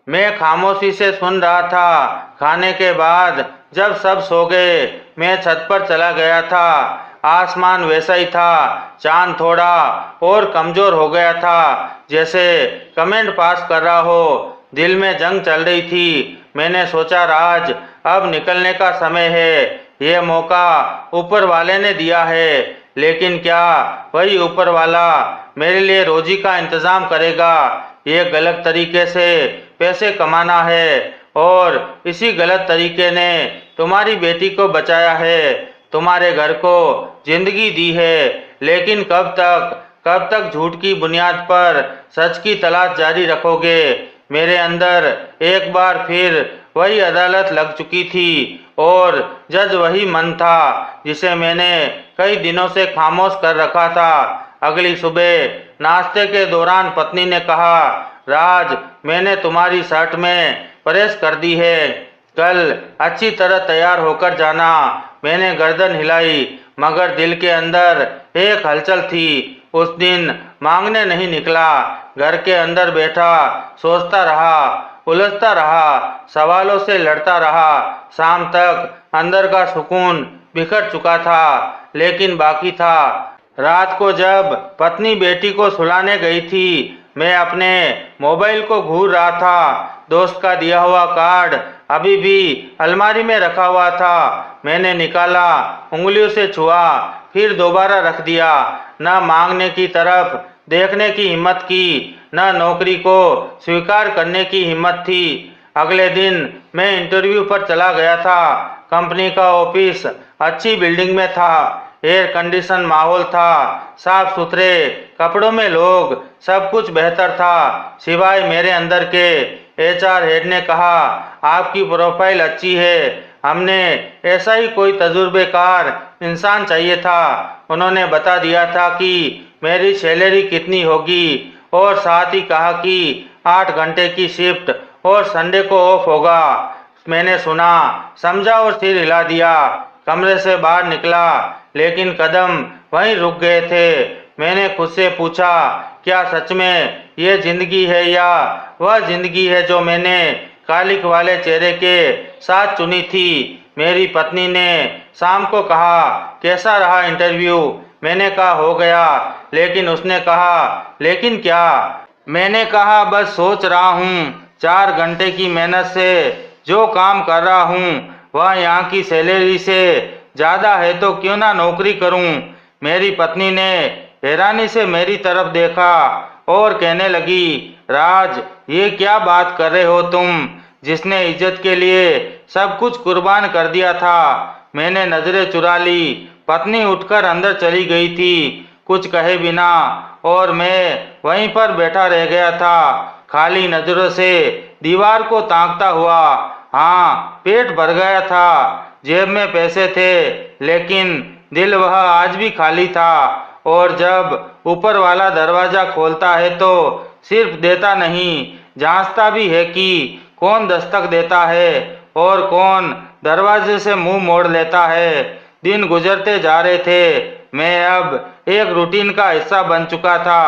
Speaker 1: मैं खामोशी से सुन रहा था। खाने के बाद जब सब सो गए, मैं छत पर चला गया था। आसमान वैसा ही था, चांद थोड़ा और कमजोर हो गया था, जैसे कमेंट पास कर रहा हो। दिल में जंग चल रही थी। मैंने सोचा, राज, अब निकलने का समय है। ये मौका ऊपर वाले ने दिया है, लेकिन क्या वही ऊपर वाला मेरे लिए रोजी का इंतजाम करेगा? ये गलत तरीके से पैसे कमाना है, और इसी गलत तरीके ने तुम्हारी बेटी को बचाया है, तुम्हारे घर को जिंदगी दी है। लेकिन कब तक झूठ की बुनियाद पर सच की तलाश जारी रखोगे? मेरे अंदर एक बार फिर वही अदालत लग चुकी थी, और जज वही मन था जिसे मैंने कई दिनों से खामोश कर रखा था। अगली सुबह नाश्ते के दौरान पत्नी ने कहा, राज, मैंने तुम्हारी शर्ट में प्रेस कर दी है, कल अच्छी तरह तैयार होकर जाना। मैंने गर्दन हिलाई, मगर दिल के अंदर एक हलचल थी। उस दिन मांगने नहीं निकला, घर के अंदर बैठा सोचता रहा, उलझता रहा, सवालों से लड़ता रहा। शाम तक अंदर का सुकून बिखर चुका था, लेकिन बाकी था। रात को जब पत्नी बेटी को सुलाने गई थी, मैं अपने मोबाइल को घूर रहा था। दोस्त का दिया हुआ कार्ड अभी भी अलमारी में रखा हुआ था। मैंने निकाला, उंगलियों से छुआ, फिर दोबारा रख दिया। न मांगने की तरफ देखने की हिम्मत की, न नौकरी को स्वीकार करने की हिम्मत थी। अगले दिन मैं इंटरव्यू पर चला गया था। कंपनी का ऑफिस अच्छी बिल्डिंग में था, एयर कंडीशन माहौल था, साफ सुथरे कपड़ों में लोग, सब कुछ बेहतर था सिवाय मेरे अंदर के। एचआर हेड ने कहा, आपकी प्रोफाइल अच्छी है, हमने ऐसा ही कोई तजुर्बेकार इंसान चाहिए था। उन्होंने बता दिया था कि मेरी सैलरी कितनी होगी, और साथ ही कहा कि 8 घंटे की शिफ्ट और संडे को ऑफ होगा। मैंने सुना, समझा और सिर हिला दिया। कमरे से बाहर निकला, लेकिन कदम वहीं रुक गए थे। मैंने खुद से पूछा, क्या सच में ये जिंदगी है, या वह जिंदगी है जो मैंने कालिक वाले चेहरे के साथ चुनी थी? मेरी पत्नी ने शाम को कहा, कैसा रहा इंटरव्यू? मैंने कहा, हो गया। लेकिन उसने कहा, लेकिन क्या? मैंने कहा, बस सोच रहा हूँ, 4 घंटे की मेहनत से जो काम कर रहा हूँ वह यहाँ की सैलरी से ज़्यादा है, तो क्यों ना नौकरी करूँ? मेरी पत्नी ने हैरानी से मेरी तरफ देखा और कहने लगी, राज, ये क्या बात कर रहे हो तुम, जिसने इज्जत के लिए सब कुछ कुर्बान कर दिया था? मैंने नजरें चुरा ली। पत्नी उठकर अंदर चली गई थी, कुछ कहे बिना, और मैं वहीं पर बैठा रह गया था, खाली नजरों से दीवार को ताकता हुआ। हाँ, पेट भर गया था, जेब में पैसे थे, लेकिन दिल वह आज भी खाली था। और जब ऊपर वाला दरवाजा खोलता है तो सिर्फ देता नहीं, जांचता भी है कि कौन दस्तक देता है और कौन दरवाजे से मुंह मोड़ लेता है। दिन गुजरते जा रहे थे, मैं अब एक रूटीन का हिस्सा बन चुका था।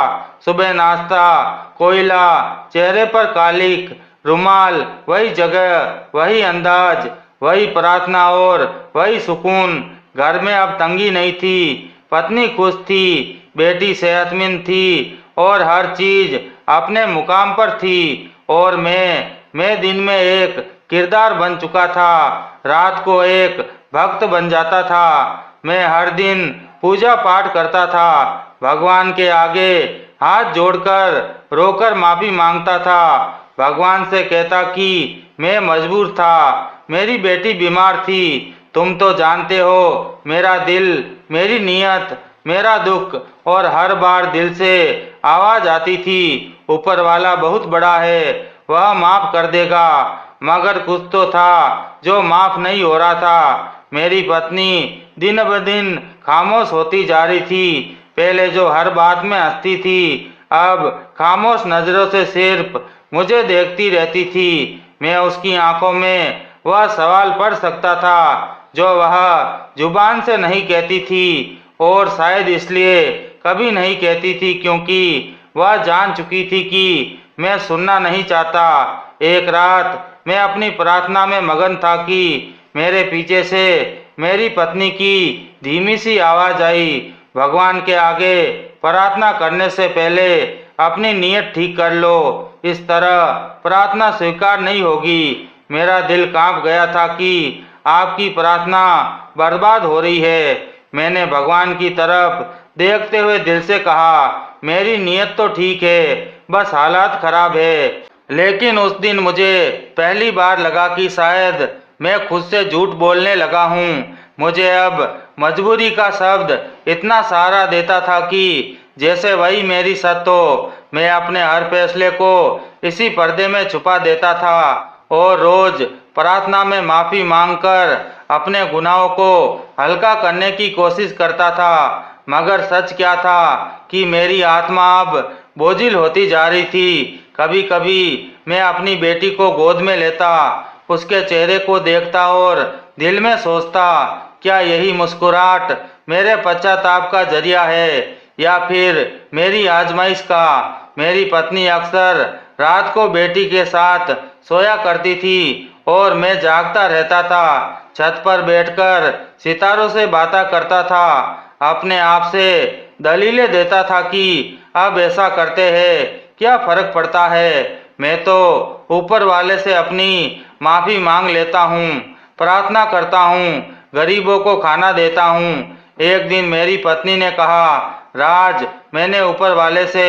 Speaker 1: सुबह नाश्ता, कोयला, चेहरे पर कालिक, रुमाल, वही जगह, वही अंदाज, वही प्रार्थना और वही सुकून। घर में अब तंगी नहीं थी, पत्नी खुश थी, बेटी सेहतमंद थी और हर चीज अपने मुकाम पर थी। और मैं दिन में एक किरदार बन चुका था, रात को एक भक्त बन जाता था। मैं हर दिन पूजा पाठ करता था, भगवान के आगे हाथ जोड़कर रोकर माफी मांगता था, भगवान से कहता कि मैं मजबूर था, मेरी बेटी बीमार थी। तुम तो जानते हो मेरा दिल, मेरी नीयत, मेरा दुख। और हर बार दिल से आवाज आती थी, ऊपर वाला बहुत बड़ा है, वह माफ कर देगा। मगर कुछ तो था जो माफ नहीं हो रहा था। मेरी पत्नी दिन ब दिन खामोश होती जा रही थी। पहले जो हर बात में हंसती थी, अब खामोश नजरों से सिर्फ मुझे देखती रहती थी। मैं उसकी आंखों में वह सवाल पढ़ सकता था जो वह जुबान से नहीं कहती थी, और शायद इसलिए कभी नहीं कहती थी क्योंकि वह जान चुकी थी कि मैं सुनना नहीं चाहता। एक रात मैं अपनी प्रार्थना में मगन था कि मेरे पीछे से मेरी पत्नी की धीमी सी आवाज आई, भगवान के आगे प्रार्थना करने से पहले अपनी नीयत ठीक कर लो, इस तरह प्रार्थना स्वीकार नहीं होगी। मेरा दिल कांप गया था कि आपकी प्रार्थना बर्बाद हो रही है। मैंने भगवान की तरफ देखते हुए दिल से कहा, मेरी नीयत तो ठीक है, बस हालात खराब है। लेकिन उस दिन मुझे पहली बार लगा कि शायद मैं खुद से झूठ बोलने लगा हूँ। मुझे अब मजबूरी का शब्द इतना सहारा देता था कि जैसे वही मेरी सत्य हो। मैं अपने हर फैसले को इसी पर्दे में छुपा देता था और रोज प्रार्थना में माफी मांगकर अपने गुनाहों को हल्का करने की कोशिश करता था। मगर सच क्या था कि मेरी आत्मा अब बोझिल होती जा रही थी। कभी कभी मैं अपनी बेटी को गोद में लेता, उसके चेहरे को देखता और दिल में सोचता, क्या यही मुस्कुराहट मेरे पश्चाताप का जरिया है या फिर मेरी आजमाइश का। मेरी पत्नी अक्सर रात को बेटी के साथ सोया करती थी और मैं जागता रहता था। छत पर बैठकर सितारों से बातें करता था, अपने आप से दलीलें देता था कि अब ऐसा करते हैं क्या फर्क पड़ता है, मैं तो ऊपर वाले से अपनी माफी मांग लेता हूँ, प्रार्थना करता हूँ, गरीबों को खाना देता हूँ। एक दिन मेरी पत्नी ने कहा, राज, मैंने ऊपर वाले से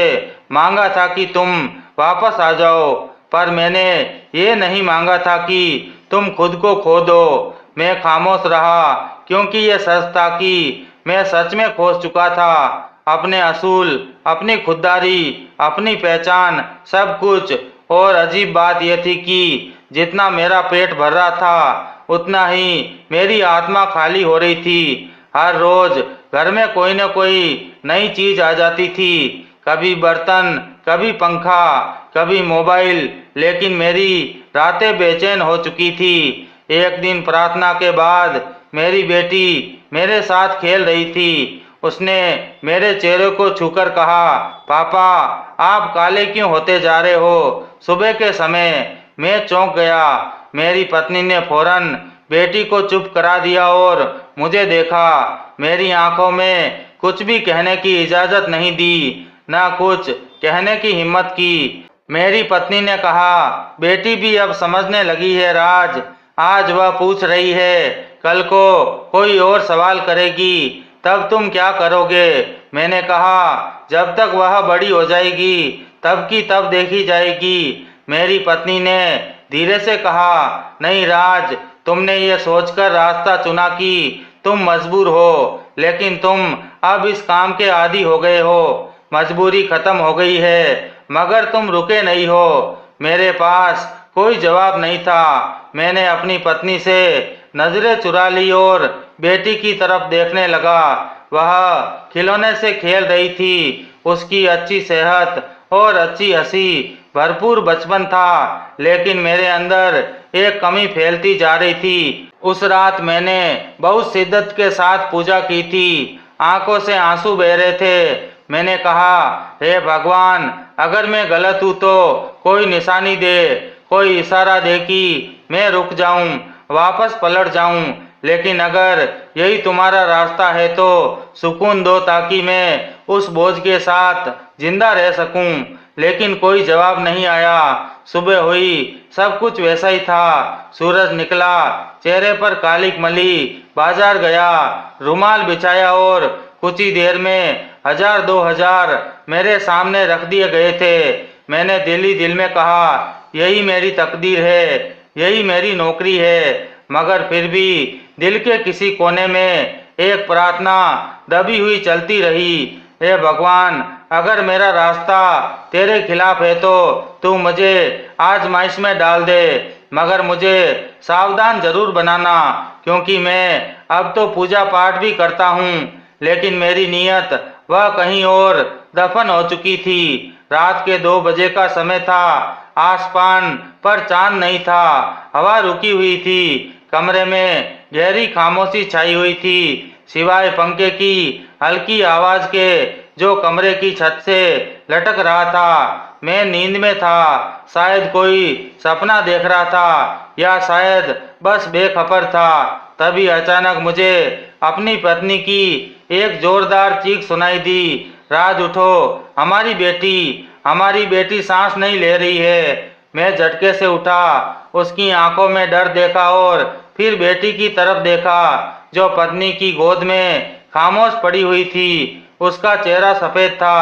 Speaker 1: मांगा था कि तुम वापस आ जाओ, पर मैंने ये नहीं मांगा था कि तुम खुद को खो दो। मैं खामोश रहा क्योंकि ये सच था कि मैं सच में खो चुका था, अपने असूल, अपनी खुददारी, अपनी पहचान, सब कुछ। और अजीब बात यह थी कि जितना मेरा पेट भर रहा था उतना ही मेरी आत्मा खाली हो रही थी। हर रोज घर में कोई न कोई नई चीज आ जाती थी, कभी बर्तन, कभी पंखा, कभी मोबाइल, लेकिन मेरी रातें बेचैन हो चुकी थी। एक दिन प्रार्थना के बाद मेरी बेटी मेरे साथ खेल रही थी। उसने मेरे चेहरे को छूकर कहा, पापा, आप काले क्यों होते जा रहे हो सुबह के समय। मैं चौंक गया। मेरी पत्नी ने फौरन बेटी को चुप करा दिया और मुझे देखा। मेरी आंखों में कुछ भी कहने की इजाजत नहीं दी, ना कुछ कहने की हिम्मत की। मेरी पत्नी ने कहा, बेटी भी अब समझने लगी है राज, आज वह पूछ रही है, कल को कोई और सवाल करेगी तब तुम क्या करोगे। मैंने कहा, जब तक वह बड़ी हो जाएगी तब की तब देखी जाएगी। मेरी पत्नी ने धीरे से कहा, नहीं राज, तुमने ये सोचकर रास्ता चुना कि तुम मजबूर हो, लेकिन तुम अब इस काम के आदी हो गए हो। मजबूरी खत्म हो गई है, मगर तुम रुके नहीं हो। मेरे पास कोई जवाब नहीं था। मैंने अपनी पत्नी से नजरें चुरा ली और बेटी की तरफ देखने लगा। वह खिलौने से खेल रही थी। उसकी अच्छी सेहत और अच्छी हंसी, भरपूर बचपन था, लेकिन मेरे अंदर एक कमी फैलती जा रही थी। उस रात मैंने बहुत शिद्दत के साथ पूजा की थी, आंखों से आंसू बह रहे थे। मैंने कहा, हे भगवान, अगर मैं गलत हूँ तो कोई निशानी दे, कोई इशारा दे कि मैं रुक जाऊं, वापस पलट जाऊं। लेकिन अगर यही तुम्हारा रास्ता है तो सुकून दो ताकि मैं उस बोझ के साथ जिंदा रह सकूं। लेकिन कोई जवाब नहीं आया। सुबह हुई, सब कुछ वैसा ही था। सूरज निकला, चेहरे पर कालिक मली, बाजार गया, रुमाल बिछाया और कुछ ही देर में 1000-2000 मेरे सामने रख दिए गए थे। मैंने दिल ही दिल में कहा, यही मेरी तकदीर है, यही मेरी नौकरी है। मगर फिर भी दिल के किसी कोने में एक प्रार्थना दबी हुई चलती रही। हे भगवान, अगर मेरा रास्ता तेरे खिलाफ है तो तू मुझे आजमाइश में डाल दे, मगर मुझे सावधान जरूर बनाना, क्योंकि मैं अब तो पूजा पाठ भी करता हूँ, लेकिन मेरी नीयत वह कहीं और दफन हो चुकी थी। रात के 2 बजे का समय था। आसमान पर चांद नहीं था, हवा रुकी हुई थी। कमरे में गहरी खामोशी छाई हुई थी, सिवाय पंखे की हल्की आवाज के जो कमरे की छत से लटक रहा था। मैं नींद में था, शायद कोई सपना देख रहा था या शायद बस बेखबर था। तभी अचानक मुझे अपनी पत्नी की एक जोरदार चीख सुनाई दी, राज उठो, हमारी बेटी सांस नहीं ले रही है। मैं झटके से उठा, उसकी आंखों में डर देखा और फिर बेटी की तरफ देखा जो पत्नी की गोद में खामोश पड़ी हुई थी। उसका चेहरा सफेद था,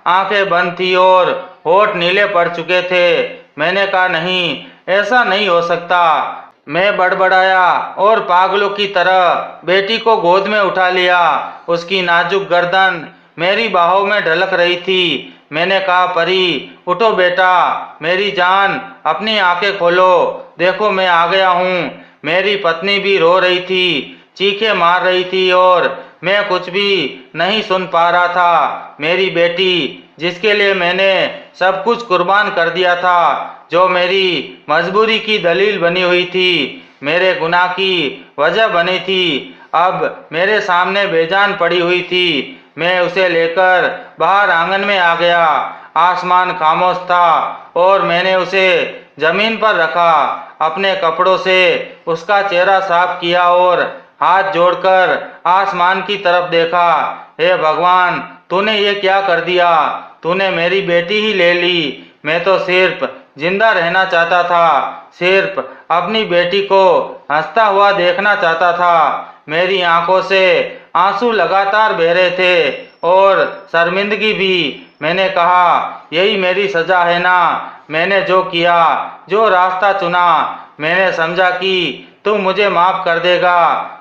Speaker 1: आंखें बंद थी और होठ नीले पड़ चुके थे। मैंने कहा, नहीं, ऐसा नहीं हो सकता। मैं बड़बड़ाया और पागलों की तरह बेटी को गोद में उठा लिया। उसकी नाजुक गर्दन मेरी बाहों में ढलक रही थी। मैंने कहा, परी, उठो बेटा, मेरी जान, अपनी आंखें खोलो, देखो मैं आ गया हूँ। मेरी पत्नी भी रो रही थी, चीखें मार रही थी और मैं कुछ भी नहीं सुन पा रहा था। मेरी बेटी, जिसके लिए मैंने सब कुछ कुर्बान कर दिया था, जो मेरी मजबूरी की दलील बनी हुई थी, मेरे गुनाह की वजह बनी थी, अब मेरे सामने बेजान पड़ी हुई थी। मैं उसे लेकर बाहर आंगन में आ गया। आसमान खामोश था और मैंने उसे जमीन पर रखा, अपने कपड़ों से उसका चेहरा साफ किया और हाथ जोड़कर आसमान की तरफ देखा। हे भगवान, तूने ये क्या कर दिया? तूने मेरी बेटी ही ले ली। मैं तो सिर्फ जिंदा रहना चाहता था, सिर्फ अपनी बेटी को हंसता हुआ देखना चाहता था। मेरी आंखों से आंसू लगातार बह रहे थे और शर्मिंदगी भी। मैंने कहा, यही मेरी सजा है ना? मैंने जो किया, जो रास्ता चुना, मैंने समझा कि तू मुझे माफ कर देगा,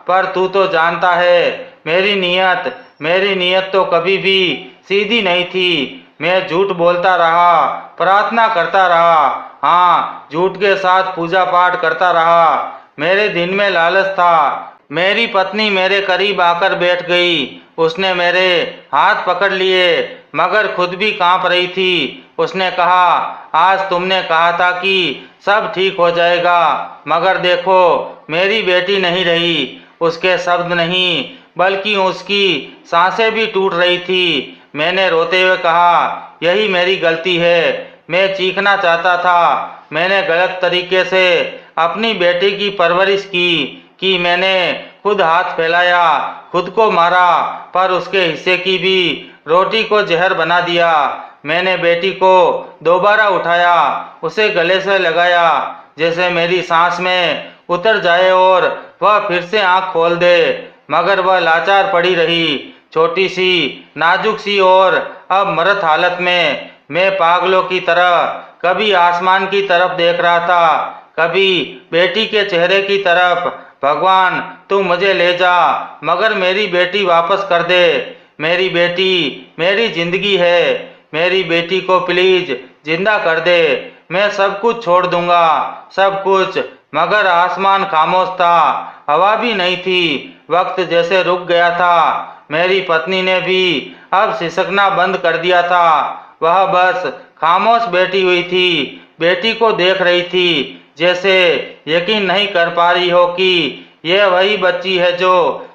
Speaker 1: पर तू तो जानता है मेरी नीयत तो कभी भी सीधी नहीं थी। मैं झूठ बोलता रहा, प्रार्थना करता रहा, हाँ, झूठ के साथ पूजा पाठ करता रहा। मेरे दिन में लालच था। मेरी पत्नी मेरे करीब आकर बैठ गई। उसने मेरे हाथ पकड़ लिए, मगर खुद भी कांप रही थी। उसने कहा, आज तुमने कहा था कि सब ठीक हो जाएगा, मगर देखो, मेरी बेटी नहीं रही। उसके शब्द नहीं, बल्कि उसकी सांसें भी टूट रही थी। मैंने रोते हुए कहा, यही मेरी गलती है। मैं चीखना चाहता था। मैंने गलत तरीके से अपनी बेटी की परवरिश की मैंने खुद हाथ फैलाया, खुद को मारा, पर उसके हिस्से की भी रोटी को जहर बना दिया। मैंने बेटी को दोबारा उठाया, उसे गले से लगाया, जैसे मेरी सांस में उतर जाए और वह फिर से आंख खोल दे, मगर वह लाचार पड़ी रही, छोटी सी, नाजुक सी और अब मरत हालत में। मैं पागलों की तरह कभी आसमान की तरफ देख रहा था, कभी बेटी के चेहरे की तरफ। भगवान, तू मुझे ले जा, मगर मेरी बेटी वापस कर दे। मेरी बेटी मेरी जिंदगी है। मेरी बेटी को प्लीज जिंदा कर दे। मैं सब कुछ छोड़ दूंगा, सब कुछ। मगर आसमान खामोश था, हवा भी नहीं थी, वक्त जैसे रुक गया था। मेरी पत्नी ने भी अब सिसकना बंद कर दिया था। वह बस खामोश बैठी हुई थी, बेटी को देख रही थी, जैसे यकीन नहीं कर पा रही हो कि यह वही बच्ची है जो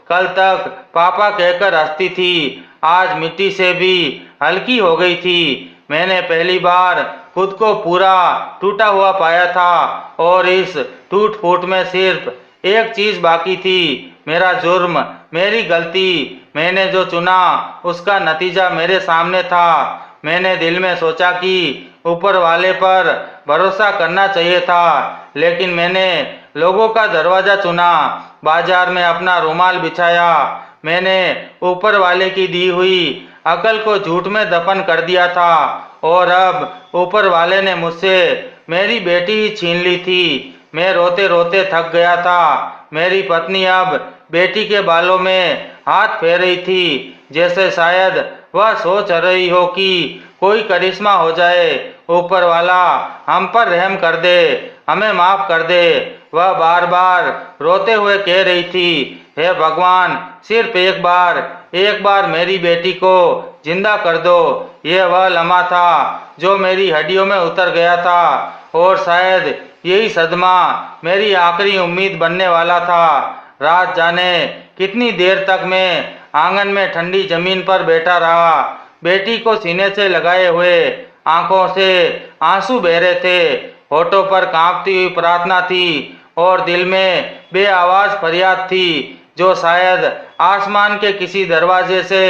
Speaker 1: कल तक पापा कहकर हंसती थी, आज मिट्टी से भी हल्की हो गई थी। मैंने पहली बार खुद को पूरा टूटा हुआ पाया था और इस टूट फूट में सिर्फ एक चीज बाकी थी, मेरा जुर्म, मेरी गलती। मैंने जो चुना उसका नतीजा मेरे सामने था। मैंने दिल में सोचा कि ऊपर वाले पर भरोसा करना चाहिए था, लेकिन मैंने लोगों का दरवाजा चुना, बाजार में अपना रुमाल बिछाया। मैंने ऊपर वाले की दी हुई अकल को झूठ में दफन कर दिया था और अब ऊपर वाले ने मुझसे मेरी बेटी ही छीन ली थी। मैं रोते रोते थक गया था। मेरी पत्नी अब बेटी के बालों में हाथ फेर रही थी, जैसे शायद वह सोच रही हो कि कोई करिश्मा हो जाए, ऊपर वाला हम पर रहम कर दे, हमें माफ कर दे। वह बार बार रोते हुए कह रही थी, हे भगवान, सिर्फ एक बार मेरी बेटी को जिंदा कर दो। यह वह लम्हा था जो मेरी हड्डियों में उतर गया था और शायद यही सदमा मेरी आखिरी उम्मीद बनने वाला था। रात जाने कितनी देर तक मैं आंगन में ठंडी जमीन पर बैठा रहा। बेटी को सीने से लगाए हुए आंखों से आंसू बह रहे थे, होठों पर कांपती हुई प्रार्थना थी और दिल में बेआवाज फरियाद थी जो शायद आसमान के किसी दरवाजे से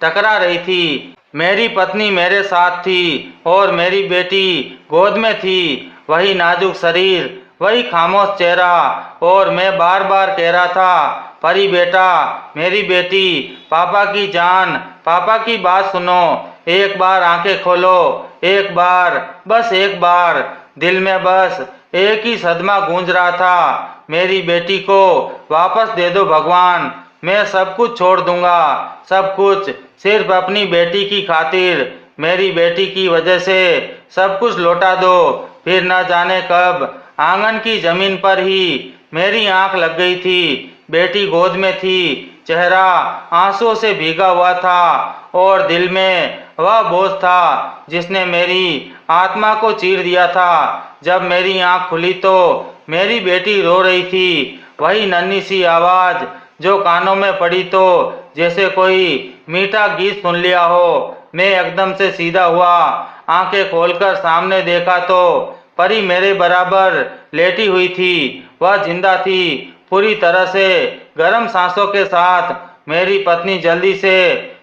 Speaker 1: टकरा रही थी। मेरी पत्नी मेरे साथ थी और मेरी बेटी गोद में थी। वही नाजुक शरीर, वही खामोश चेहरा और मैं बार बार कह रहा था, परी बेटा, मेरी बेटी, पापा की जान, पापा की बात सुनो, एक बार आंखें खोलो, एक बार, बस एक बार। दिल में बस एक ही सदमा गूंज रहा था, मेरी बेटी को वापस दे दो भगवान, मैं सब कुछ छोड़ दूंगा, सब कुछ, सिर्फ अपनी बेटी की खातिर, मेरी बेटी की वजह से सब कुछ लौटा दो। फिर न जाने कब आंगन की जमीन पर ही मेरी आंख लग गई थी। बेटी गोद में थी, चेहरा आंसुओं से भीगा हुआ था और दिल में वह बोझ था जिसने मेरी आत्मा को चीर दिया था। जब मेरी आंख खुली तो मेरी बेटी रो रही थी, वही नन्ही सी आवाज जो कानों में पड़ी तो जैसे कोई मीठा गीत सुन लिया हो। मैं एकदम से सीधा हुआ, आंखें खोलकर सामने देखा तो परी मेरे बराबर लेटी हुई थी। वह जिंदा थी, पूरी तरह से गर्म सांसों के साथ। मेरी पत्नी जल्दी से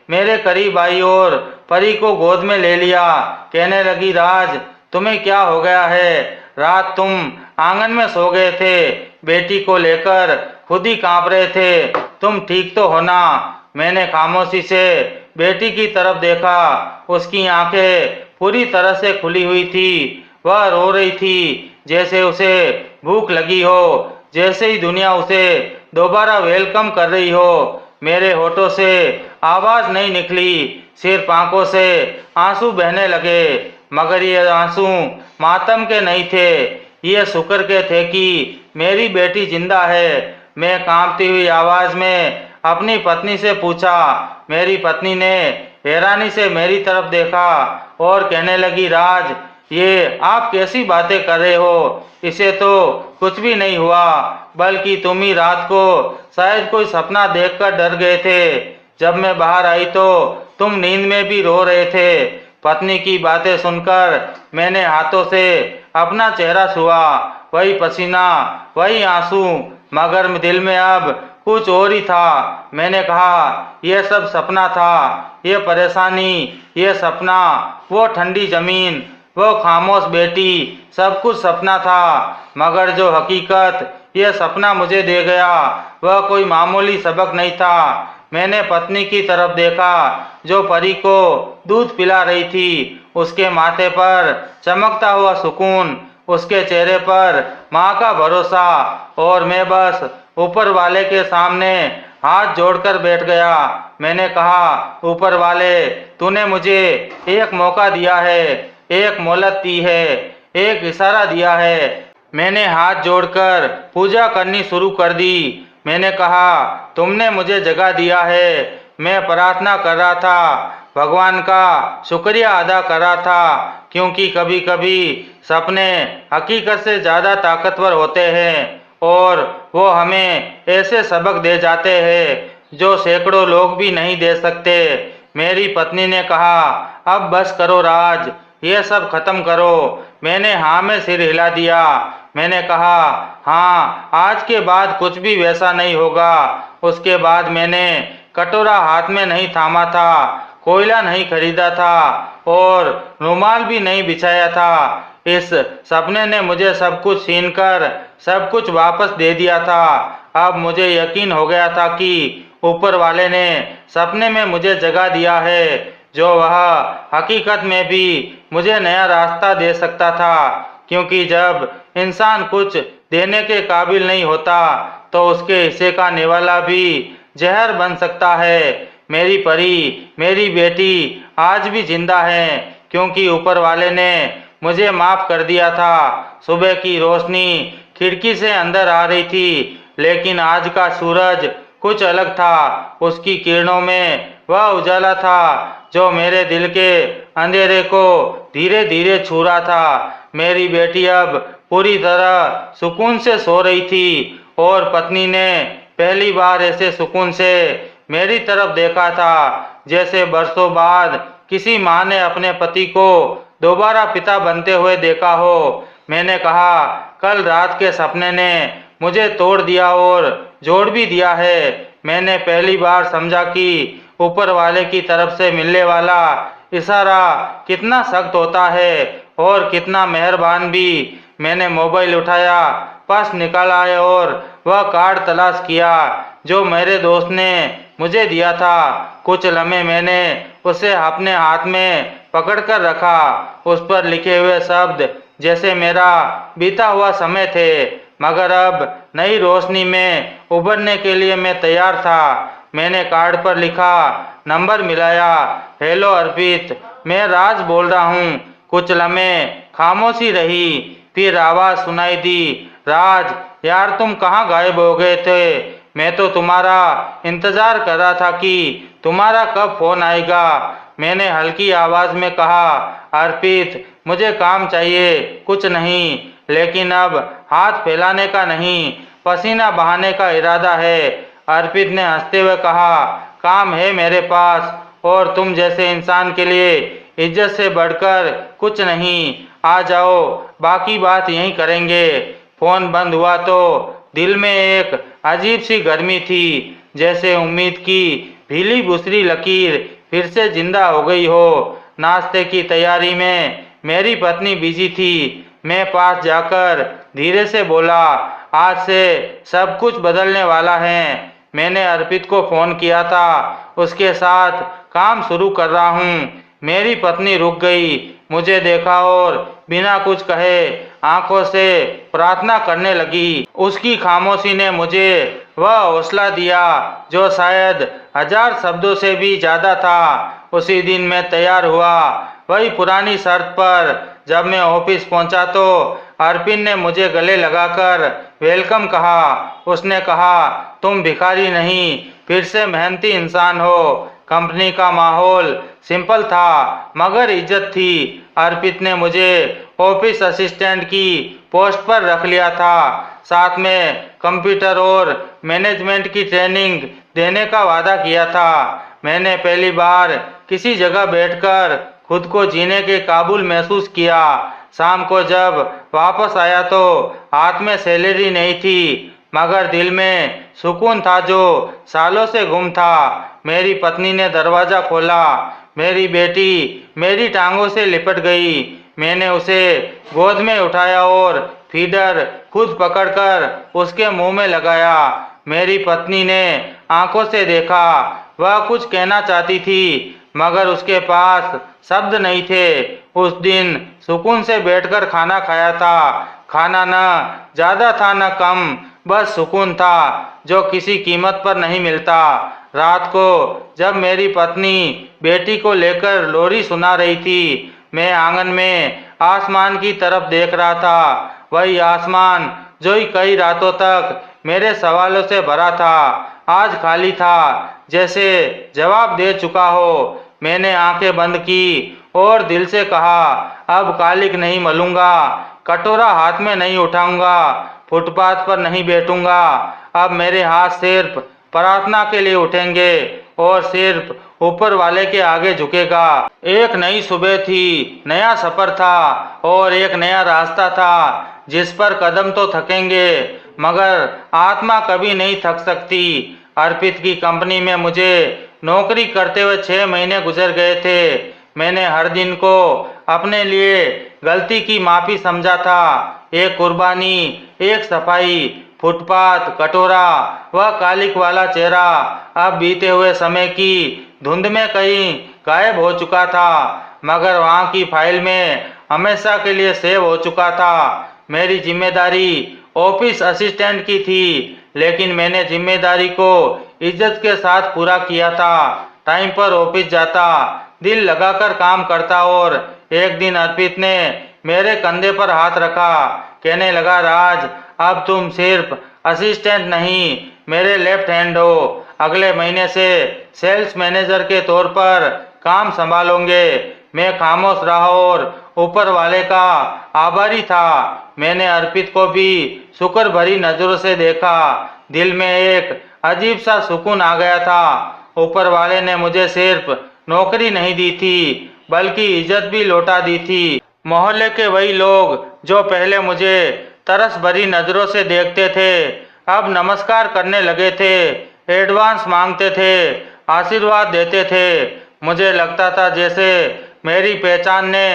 Speaker 1: मेरे करीब आई और परी को गोद में ले लिया। कहने लगी, राज, तुम्हें क्या हो गया है? रात तुम आंगन में सो गए थे, बेटी को लेकर खुद ही कांप रहे थे, तुम ठीक तो हो ना? मैंने खामोशी से बेटी की तरफ देखा, उसकी आंखें पूरी तरह से खुली हुई थी। वह रो रही थी जैसे उसे भूख लगी हो, जैसे ही दुनिया उसे दोबारा वेलकम कर रही हो। मेरे होठों से आवाज नहीं निकली, सिर्फ आंखों से आंसू बहने लगे, मगर ये आंसू मातम के नहीं थे, ये शुक्र के थे कि मेरी बेटी जिंदा है। मैं कांपती हुई आवाज में अपनी पत्नी से पूछा। मेरी पत्नी ने हैरानी से मेरी तरफ देखा और कहने लगी, राज, ये आप कैसी बातें कर रहे हो? इसे तो कुछ भी नहीं हुआ, बल्कि तुम ही रात को शायद कोई सपना देखकर डर गए थे। जब मैं बाहर आई तो तुम नींद में भी रो रहे थे। पत्नी की बातें सुनकर मैंने हाथों से अपना चेहरा छुआ, वही पसीना, वही आंसू, मगर दिल में अब कुछ और ही था। मैंने कहा, यह सब सपना था, ये परेशानी, ये सपना, वो ठंडी जमीन, वो खामोश बेटी, सब कुछ सपना था। मगर जो हकीकत यह सपना मुझे दे गया वह कोई मामूली सबक नहीं था। मैंने पत्नी की तरफ देखा जो परी को दूध पिला रही थी, उसके माथे पर चमकता हुआ सुकून, उसके चेहरे पर माँ का भरोसा, और मैं बस ऊपर वाले के सामने हाथ जोड़कर बैठ गया। मैंने कहा, ऊपर वाले, तूने मुझे एक मौका दिया है, एक मोहलत दी है, एक इशारा दिया है। मैंने हाथ जोड़कर पूजा करनी शुरू कर दी। मैंने कहा, तुमने मुझे जगह दिया है। मैं प्रार्थना कर रहा था, भगवान का शुक्रिया अदा कर रहा था, क्योंकि कभी कभी सपने हकीकत से ज़्यादा ताकतवर होते हैं और वो हमें ऐसे सबक दे जाते हैं जो सैकड़ों लोग भी नहीं दे सकते। मेरी पत्नी ने कहा, अब बस करो राज, ये सब खत्म करो। मैंने हाँ में सिर हिला दिया। मैंने कहा, हाँ, आज के बाद कुछ भी वैसा नहीं होगा। उसके बाद मैंने कटोरा हाथ में नहीं थामा था, कोयला नहीं खरीदा था और रुमाल भी नहीं बिछाया था। इस सपने ने मुझे सब कुछ छीनकर सब कुछ वापस दे दिया था। अब मुझे यकीन हो गया था कि ऊपर वाले ने सपने में मुझे जगा दिया है, जो वह हकीकत में भी मुझे नया रास्ता दे सकता था। क्योंकि जब इंसान कुछ देने के काबिल नहीं होता तो उसके हिस्से का निवाला भी जहर बन सकता है। मेरी परी, मेरी बेटी आज भी जिंदा है, क्योंकि ऊपर वाले ने मुझे माफ कर दिया था। सुबह की रोशनी खिड़की से अंदर आ रही थी, लेकिन आज का सूरज कुछ अलग था। उसकी किरणों में वह उजाला था जो मेरे दिल के अंधेरे को धीरे धीरे छू रहा था। मेरी बेटी अब पूरी तरह सुकून से सो रही थी और पत्नी ने पहली बार ऐसे सुकून से मेरी तरफ देखा था जैसे बरसों बाद किसी माँ ने अपने पति को दोबारा पिता बनते हुए देखा हो। मैंने कहा, कल रात के सपने ने मुझे तोड़ दिया और जोड़ भी दिया है। मैंने पहली बार समझा कि ऊपर वाले की तरफ से मिलने वाला इशारा कितना सख्त होता है और कितना मेहरबान भी। मैंने मोबाइल उठाया, पर्स निकाला और वह कार्ड तलाश किया जो मेरे दोस्त ने मुझे दिया था। कुछ लम्हे मैंने उसे अपने हाथ में पकड़कर रखा। उस पर लिखे हुए शब्द जैसे मेरा बीता हुआ समय थे, मगर अब नई रोशनी में उभरने के लिए मैं तैयार था। मैंने कार्ड पर लिखा, नंबर मिलाया। हेलो अर्पित, मैं राज बोल रहा हूँ। कुछ लम्हे खामोशी रही, फिर आवाज सुनाई दी, राज यार, तुम कहाँ गायब हो गए थे? मैं तो तुम्हारा इंतजार कर रहा था कि तुम्हारा कब फोन आएगा। मैंने हल्की आवाज में कहा, अर्पित, मुझे काम चाहिए, कुछ नहीं, लेकिन अब हाथ फैलाने का नहीं, पसीना बहाने का इरादा है। अर्पित ने हंसते हुए कहा, काम है मेरे पास, और तुम जैसे इंसान के लिए इज्जत से बढ़कर कुछ नहीं। आ जाओ, बाकी बात यहीं करेंगे। फोन बंद हुआ तो दिल में एक अजीब सी गर्मी थी, जैसे उम्मीद की भीली बुसरी लकीर फिर से जिंदा हो गई हो। नाश्ते की तैयारी में मेरी पत्नी बिजी थी। मैं पास जाकर धीरे से बोला, आज से सब कुछ बदलने वाला है। मैंने अर्पित को फोन किया था, उसके साथ काम शुरू कर रहा हूँ। मेरी पत्नी रुक गई, मुझे देखा और बिना कुछ कहे आंखों से प्रार्थना करने लगी। उसकी खामोशी ने मुझे वह हौसला दिया जो शायद 1000 शब्दों से भी ज्यादा था। उसी दिन मैं तैयार हुआ, वही पुरानी शर्त पर। जब मैं ऑफिस पहुंचा तो अर्पित ने मुझे गले लगाकर वेलकम कहा। उसने कहा, तुम भिखारी नहीं, फिर से मेहनती इंसान हो। कंपनी का माहौल सिंपल था, मगर इज्जत थी। अर्पित ने मुझे ऑफिस असिस्टेंट की पोस्ट पर रख लिया था, साथ में कंप्यूटर और मैनेजमेंट की ट्रेनिंग देने का वादा किया था। मैंने पहली बार किसी जगह बैठकर खुद को जीने के काबिल महसूस किया। शाम को जब वापस आया तो हाथ में सैलरी नहीं थी, मगर दिल में सुकून था जो सालों से गुम था। मेरी पत्नी ने दरवाजा खोला। मेरी बेटी मेरी टांगों से लिपट गई। मैंने उसे गोद में उठाया और फीडर खुद पकड़कर उसके मुंह में लगाया। मेरी पत्नी ने आंखों से देखा, वह कुछ कहना चाहती थी, मगर उसके पास शब्द नहीं थे। उस दिन सुकून से बैठकर खाना खाया था। खाना न ज्यादा था न कम, बस सुकून था जो किसी कीमत पर नहीं मिलता। रात को जब मेरी पत्नी बेटी को लेकर लोरी सुना रही थी, मैं आंगन में आसमान की तरफ देख रहा था। वही आसमान जो कई रातों तक मेरे सवालों से भरा था, आज खाली था, जैसे जवाब दे चुका हो। मैंने आंखें बंद की और दिल से कहा, अब कालिक नहीं मलूंगा, कटोरा हाथ में नहीं उठाऊंगा, फुटपाथ पर नहीं बैठूंगा। अब मेरे हाथ सिर्फ प्रार्थना के लिए उठेंगे और सिर्फ ऊपर वाले के आगे झुकेगा। एक नई सुबह थी, नया सफर था और एक नया रास्ता था जिस पर कदम तो थकेंगे मगर आत्मा कभी नहीं थक सकती। अर्पित की कंपनी में मुझे नौकरी करते हुए 6 महीने गुजर गए थे। मैंने हर दिन को अपने लिए गलती की माफी समझा था। एक कुर्बानी, एक सफाई, फुटपाथ, कटोरा, वह कालिक वाला चेहरा अब बीते हुए समय की धुंध में कहीं गायब हो चुका था मगर वहाँ की फाइल में हमेशा के लिए सेव हो चुका था। मेरी जिम्मेदारी ऑफिस असिस्टेंट की थी लेकिन मैंने जिम्मेदारी को इज्जत के साथ पूरा किया था। टाइम पर ऑफिस जाता, दिल लगाकर काम करता और एक दिन अर्पित ने मेरे कंधे पर हाथ रखा, कहने लगा, राज अब तुम सिर्फ असिस्टेंट नहीं मेरे लेफ्ट हैंड हो। अगले महीने से सेल्स मैनेजर के तौर पर काम संभालोगे। मैं खामोश रहा और ऊपर वाले का आभारी था। मैंने अर्पित को भी शुक्र भरी नजरों से देखा। दिल में एक अजीब सा सुकून आ गया था। ऊपर वाले ने मुझे सिर्फ नौकरी नहीं दी थी बल्कि इज्जत भी लौटा दी थी। मोहल्ले के वही लोग जो पहले मुझे तरस भरी नजरों से देखते थे अब नमस्कार करने लगे थे, एडवांस मांगते थे, आशीर्वाद देते थे। मुझे लगता था जैसे मेरी पहचान ने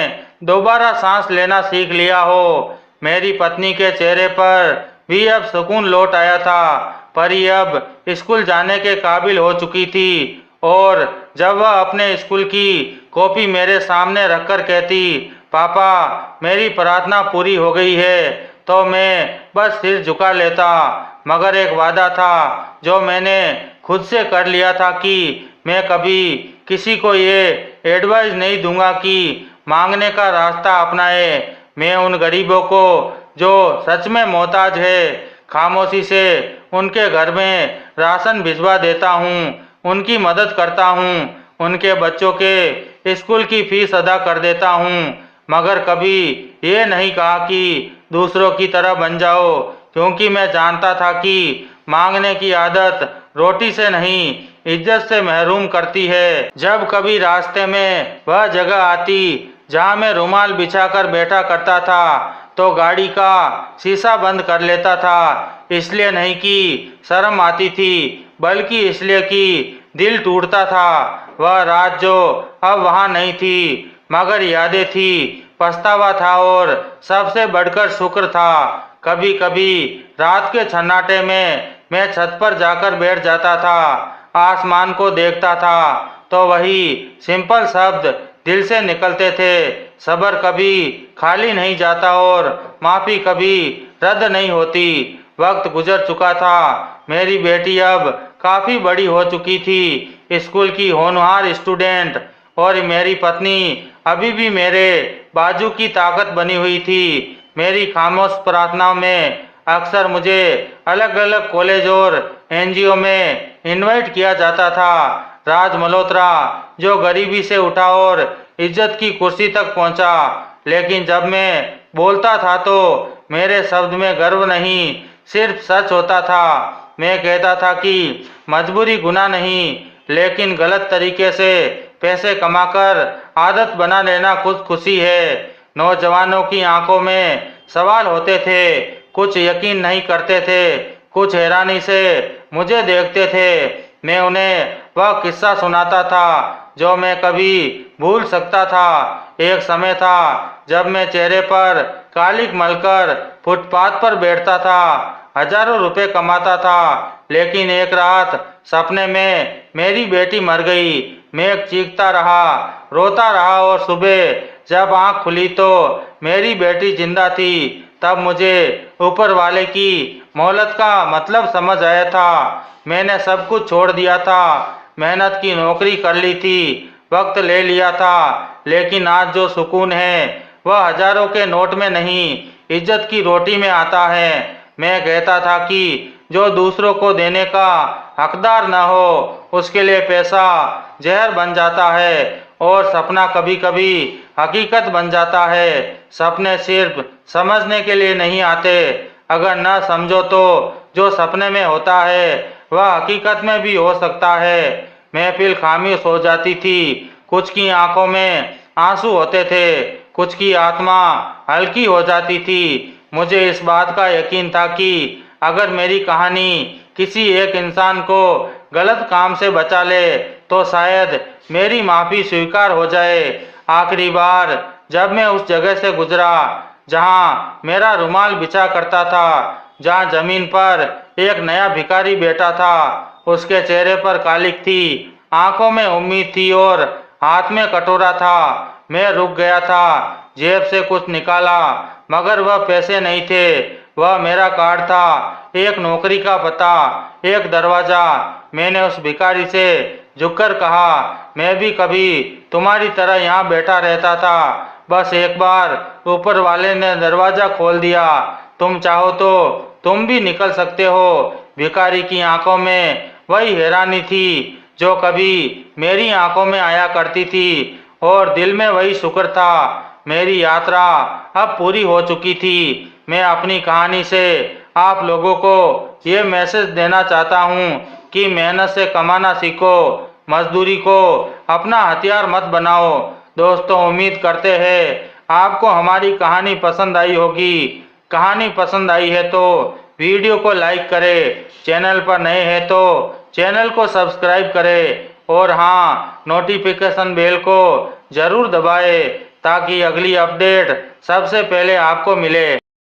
Speaker 1: दोबारा सांस लेना सीख लिया हो। मेरी पत्नी के चेहरे पर भी अब सुकून लौट आया था। परी अब स्कूल जाने के काबिल हो चुकी थी और जब वह अपने स्कूल की कॉपी मेरे सामने रखकर कहती, पापा मेरी प्रार्थना पूरी हो गई है, तो मैं बस सिर झुका लेता। मगर एक वादा था जो मैंने खुद से कर लिया था कि मैं कभी किसी को ये एडवाइस नहीं दूंगा कि मांगने का रास्ता अपनाए। मैं उन गरीबों को जो सच में मोहताज है खामोशी से उनके घर में राशन भिजवा देता हूँ, उनकी मदद करता हूँ, उनके बच्चों के स्कूल की फीस अदा कर देता हूँ। मगर कभी ये नहीं कहा कि दूसरों की तरह बन जाओ, क्योंकि मैं जानता था कि मांगने की आदत रोटी से नहीं इज्जत से महरूम करती है। जब कभी रास्ते में वह जगह आती जहाँ मैं रुमाल बिछाकर बैठा करता था तो गाड़ी का शीशा बंद कर लेता था। इसलिए नहीं कि शर्म आती थी बल्कि इसलिए कि दिल टूटता था। वह रात जो अब वहाँ नहीं थी मगर यादें थी, पछतावा था और सबसे बढ़कर शुक्र था। कभी कभी रात के सन्नाटे में मैं छत पर जाकर बैठ जाता था, आसमान को देखता था तो वही सिंपल शब्द दिल से निकलते थे, सब्र कभी खाली नहीं जाता और माफी कभी रद्द नहीं होती। वक्त गुजर चुका था, मेरी बेटी अब काफी बड़ी हो चुकी थी, स्कूल की होनहार स्टूडेंट, और मेरी पत्नी अभी भी मेरे बाजू की ताकत बनी हुई थी। मेरी खामोश प्रार्थनाओं में अक्सर मुझे अलग अलग कॉलेज और एनजीओ में इनवाइट किया जाता था। राज मल्होत्रा जो गरीबी से उठा और इज्जत की कुर्सी तक पहुंचा, लेकिन जब मैं बोलता था तो मेरे शब्द में गर्व नहीं सिर्फ सच होता था। मैं कहता था कि मजबूरी गुनाह नहीं, लेकिन गलत तरीके से पैसे कमाकर आदत बना लेना खुद खुशी है। नौजवानों की आंखों में सवाल होते थे, कुछ यकीन नहीं करते थे, कुछ हैरानी से मुझे देखते थे। मैं उन्हें वह किस्सा सुनाता था जो मैं कभी भूल सकता था। एक समय था जब मैं चेहरे पर कालिक मलकर फुटपाथ पर बैठता था, हजारों रुपए कमाता था, लेकिन एक रात सपने में मेरी बेटी मर गई। मैं चीखता रहा, रोता रहा और सुबह जब आंख खुली तो मेरी बेटी जिंदा थी। तब मुझे ऊपर वाले की मोहलत का मतलब समझ आया था। मैंने सब कुछ छोड़ दिया था, मेहनत की नौकरी कर ली थी, वक्त ले लिया था, लेकिन आज जो सुकून है वह हजारों के नोट में नहीं, इज्जत की रोटी में आता है। मैं कहता था कि जो दूसरों को देने का हकदार न हो उसके लिए पैसा जहर बन जाता है और सपना कभी कभी हकीकत बन जाता है। सपने सिर्फ समझने के लिए नहीं आते, अगर न समझो तो जो सपने में होता है वह हकीकत में भी हो सकता है। महफिल खामोश हो जाती थी। कुछ की आंखों में आंसू होते थे, कुछ की आत्मा हल्की हो जाती थी। मुझे इस बात का यकीन था कि अगर मेरी कहानी किसी एक इंसान को गलत काम से बचा ले तो शायद मेरी माफ़ी स्वीकार हो जाए। आखिरी बार जब मैं उस जगह से गुजरा जहां मेरा रुमाल बिछा करता था, जहां जमीन पर एक नया भिखारी बैठा था, उसके चेहरे पर कालिख थी, आंखों में उम्मीद थी और हाथ में कटोरा था। मैं रुक गया था, जेब से कुछ निकाला, मगर वह पैसे नहीं थे, वह मेरा कार्ड था, एक नौकरी का पता, एक दरवाजा। मैंने उस भिखारी से झुककर कहा, मैं भी कभी तुम्हारी तरह यहाँ बैठा रहता था, बस एक बार ऊपर वाले ने दरवाजा खोल दिया, तुम चाहो तो तुम भी निकल सकते हो। भिखारी की आंखों में वही हैरानी थी जो कभी मेरी आंखों में आया करती थी, और दिल में वही शुक्र था। मेरी यात्रा अब पूरी हो चुकी थी। मैं अपनी कहानी से आप लोगों को ये मैसेज देना चाहता हूँ कि मेहनत से कमाना सीखो, मजदूरी को अपना हथियार मत बनाओ। दोस्तों, उम्मीद करते हैं आपको हमारी कहानी पसंद आई होगी। कहानी पसंद आई है तो वीडियो को लाइक करें, चैनल पर नए हैं तो चैनल को सब्सक्राइब करें, और हाँ, नोटिफिकेशन बेल को ज़रूर दबाएं ताकि अगली अपडेट सबसे पहले आपको मिले।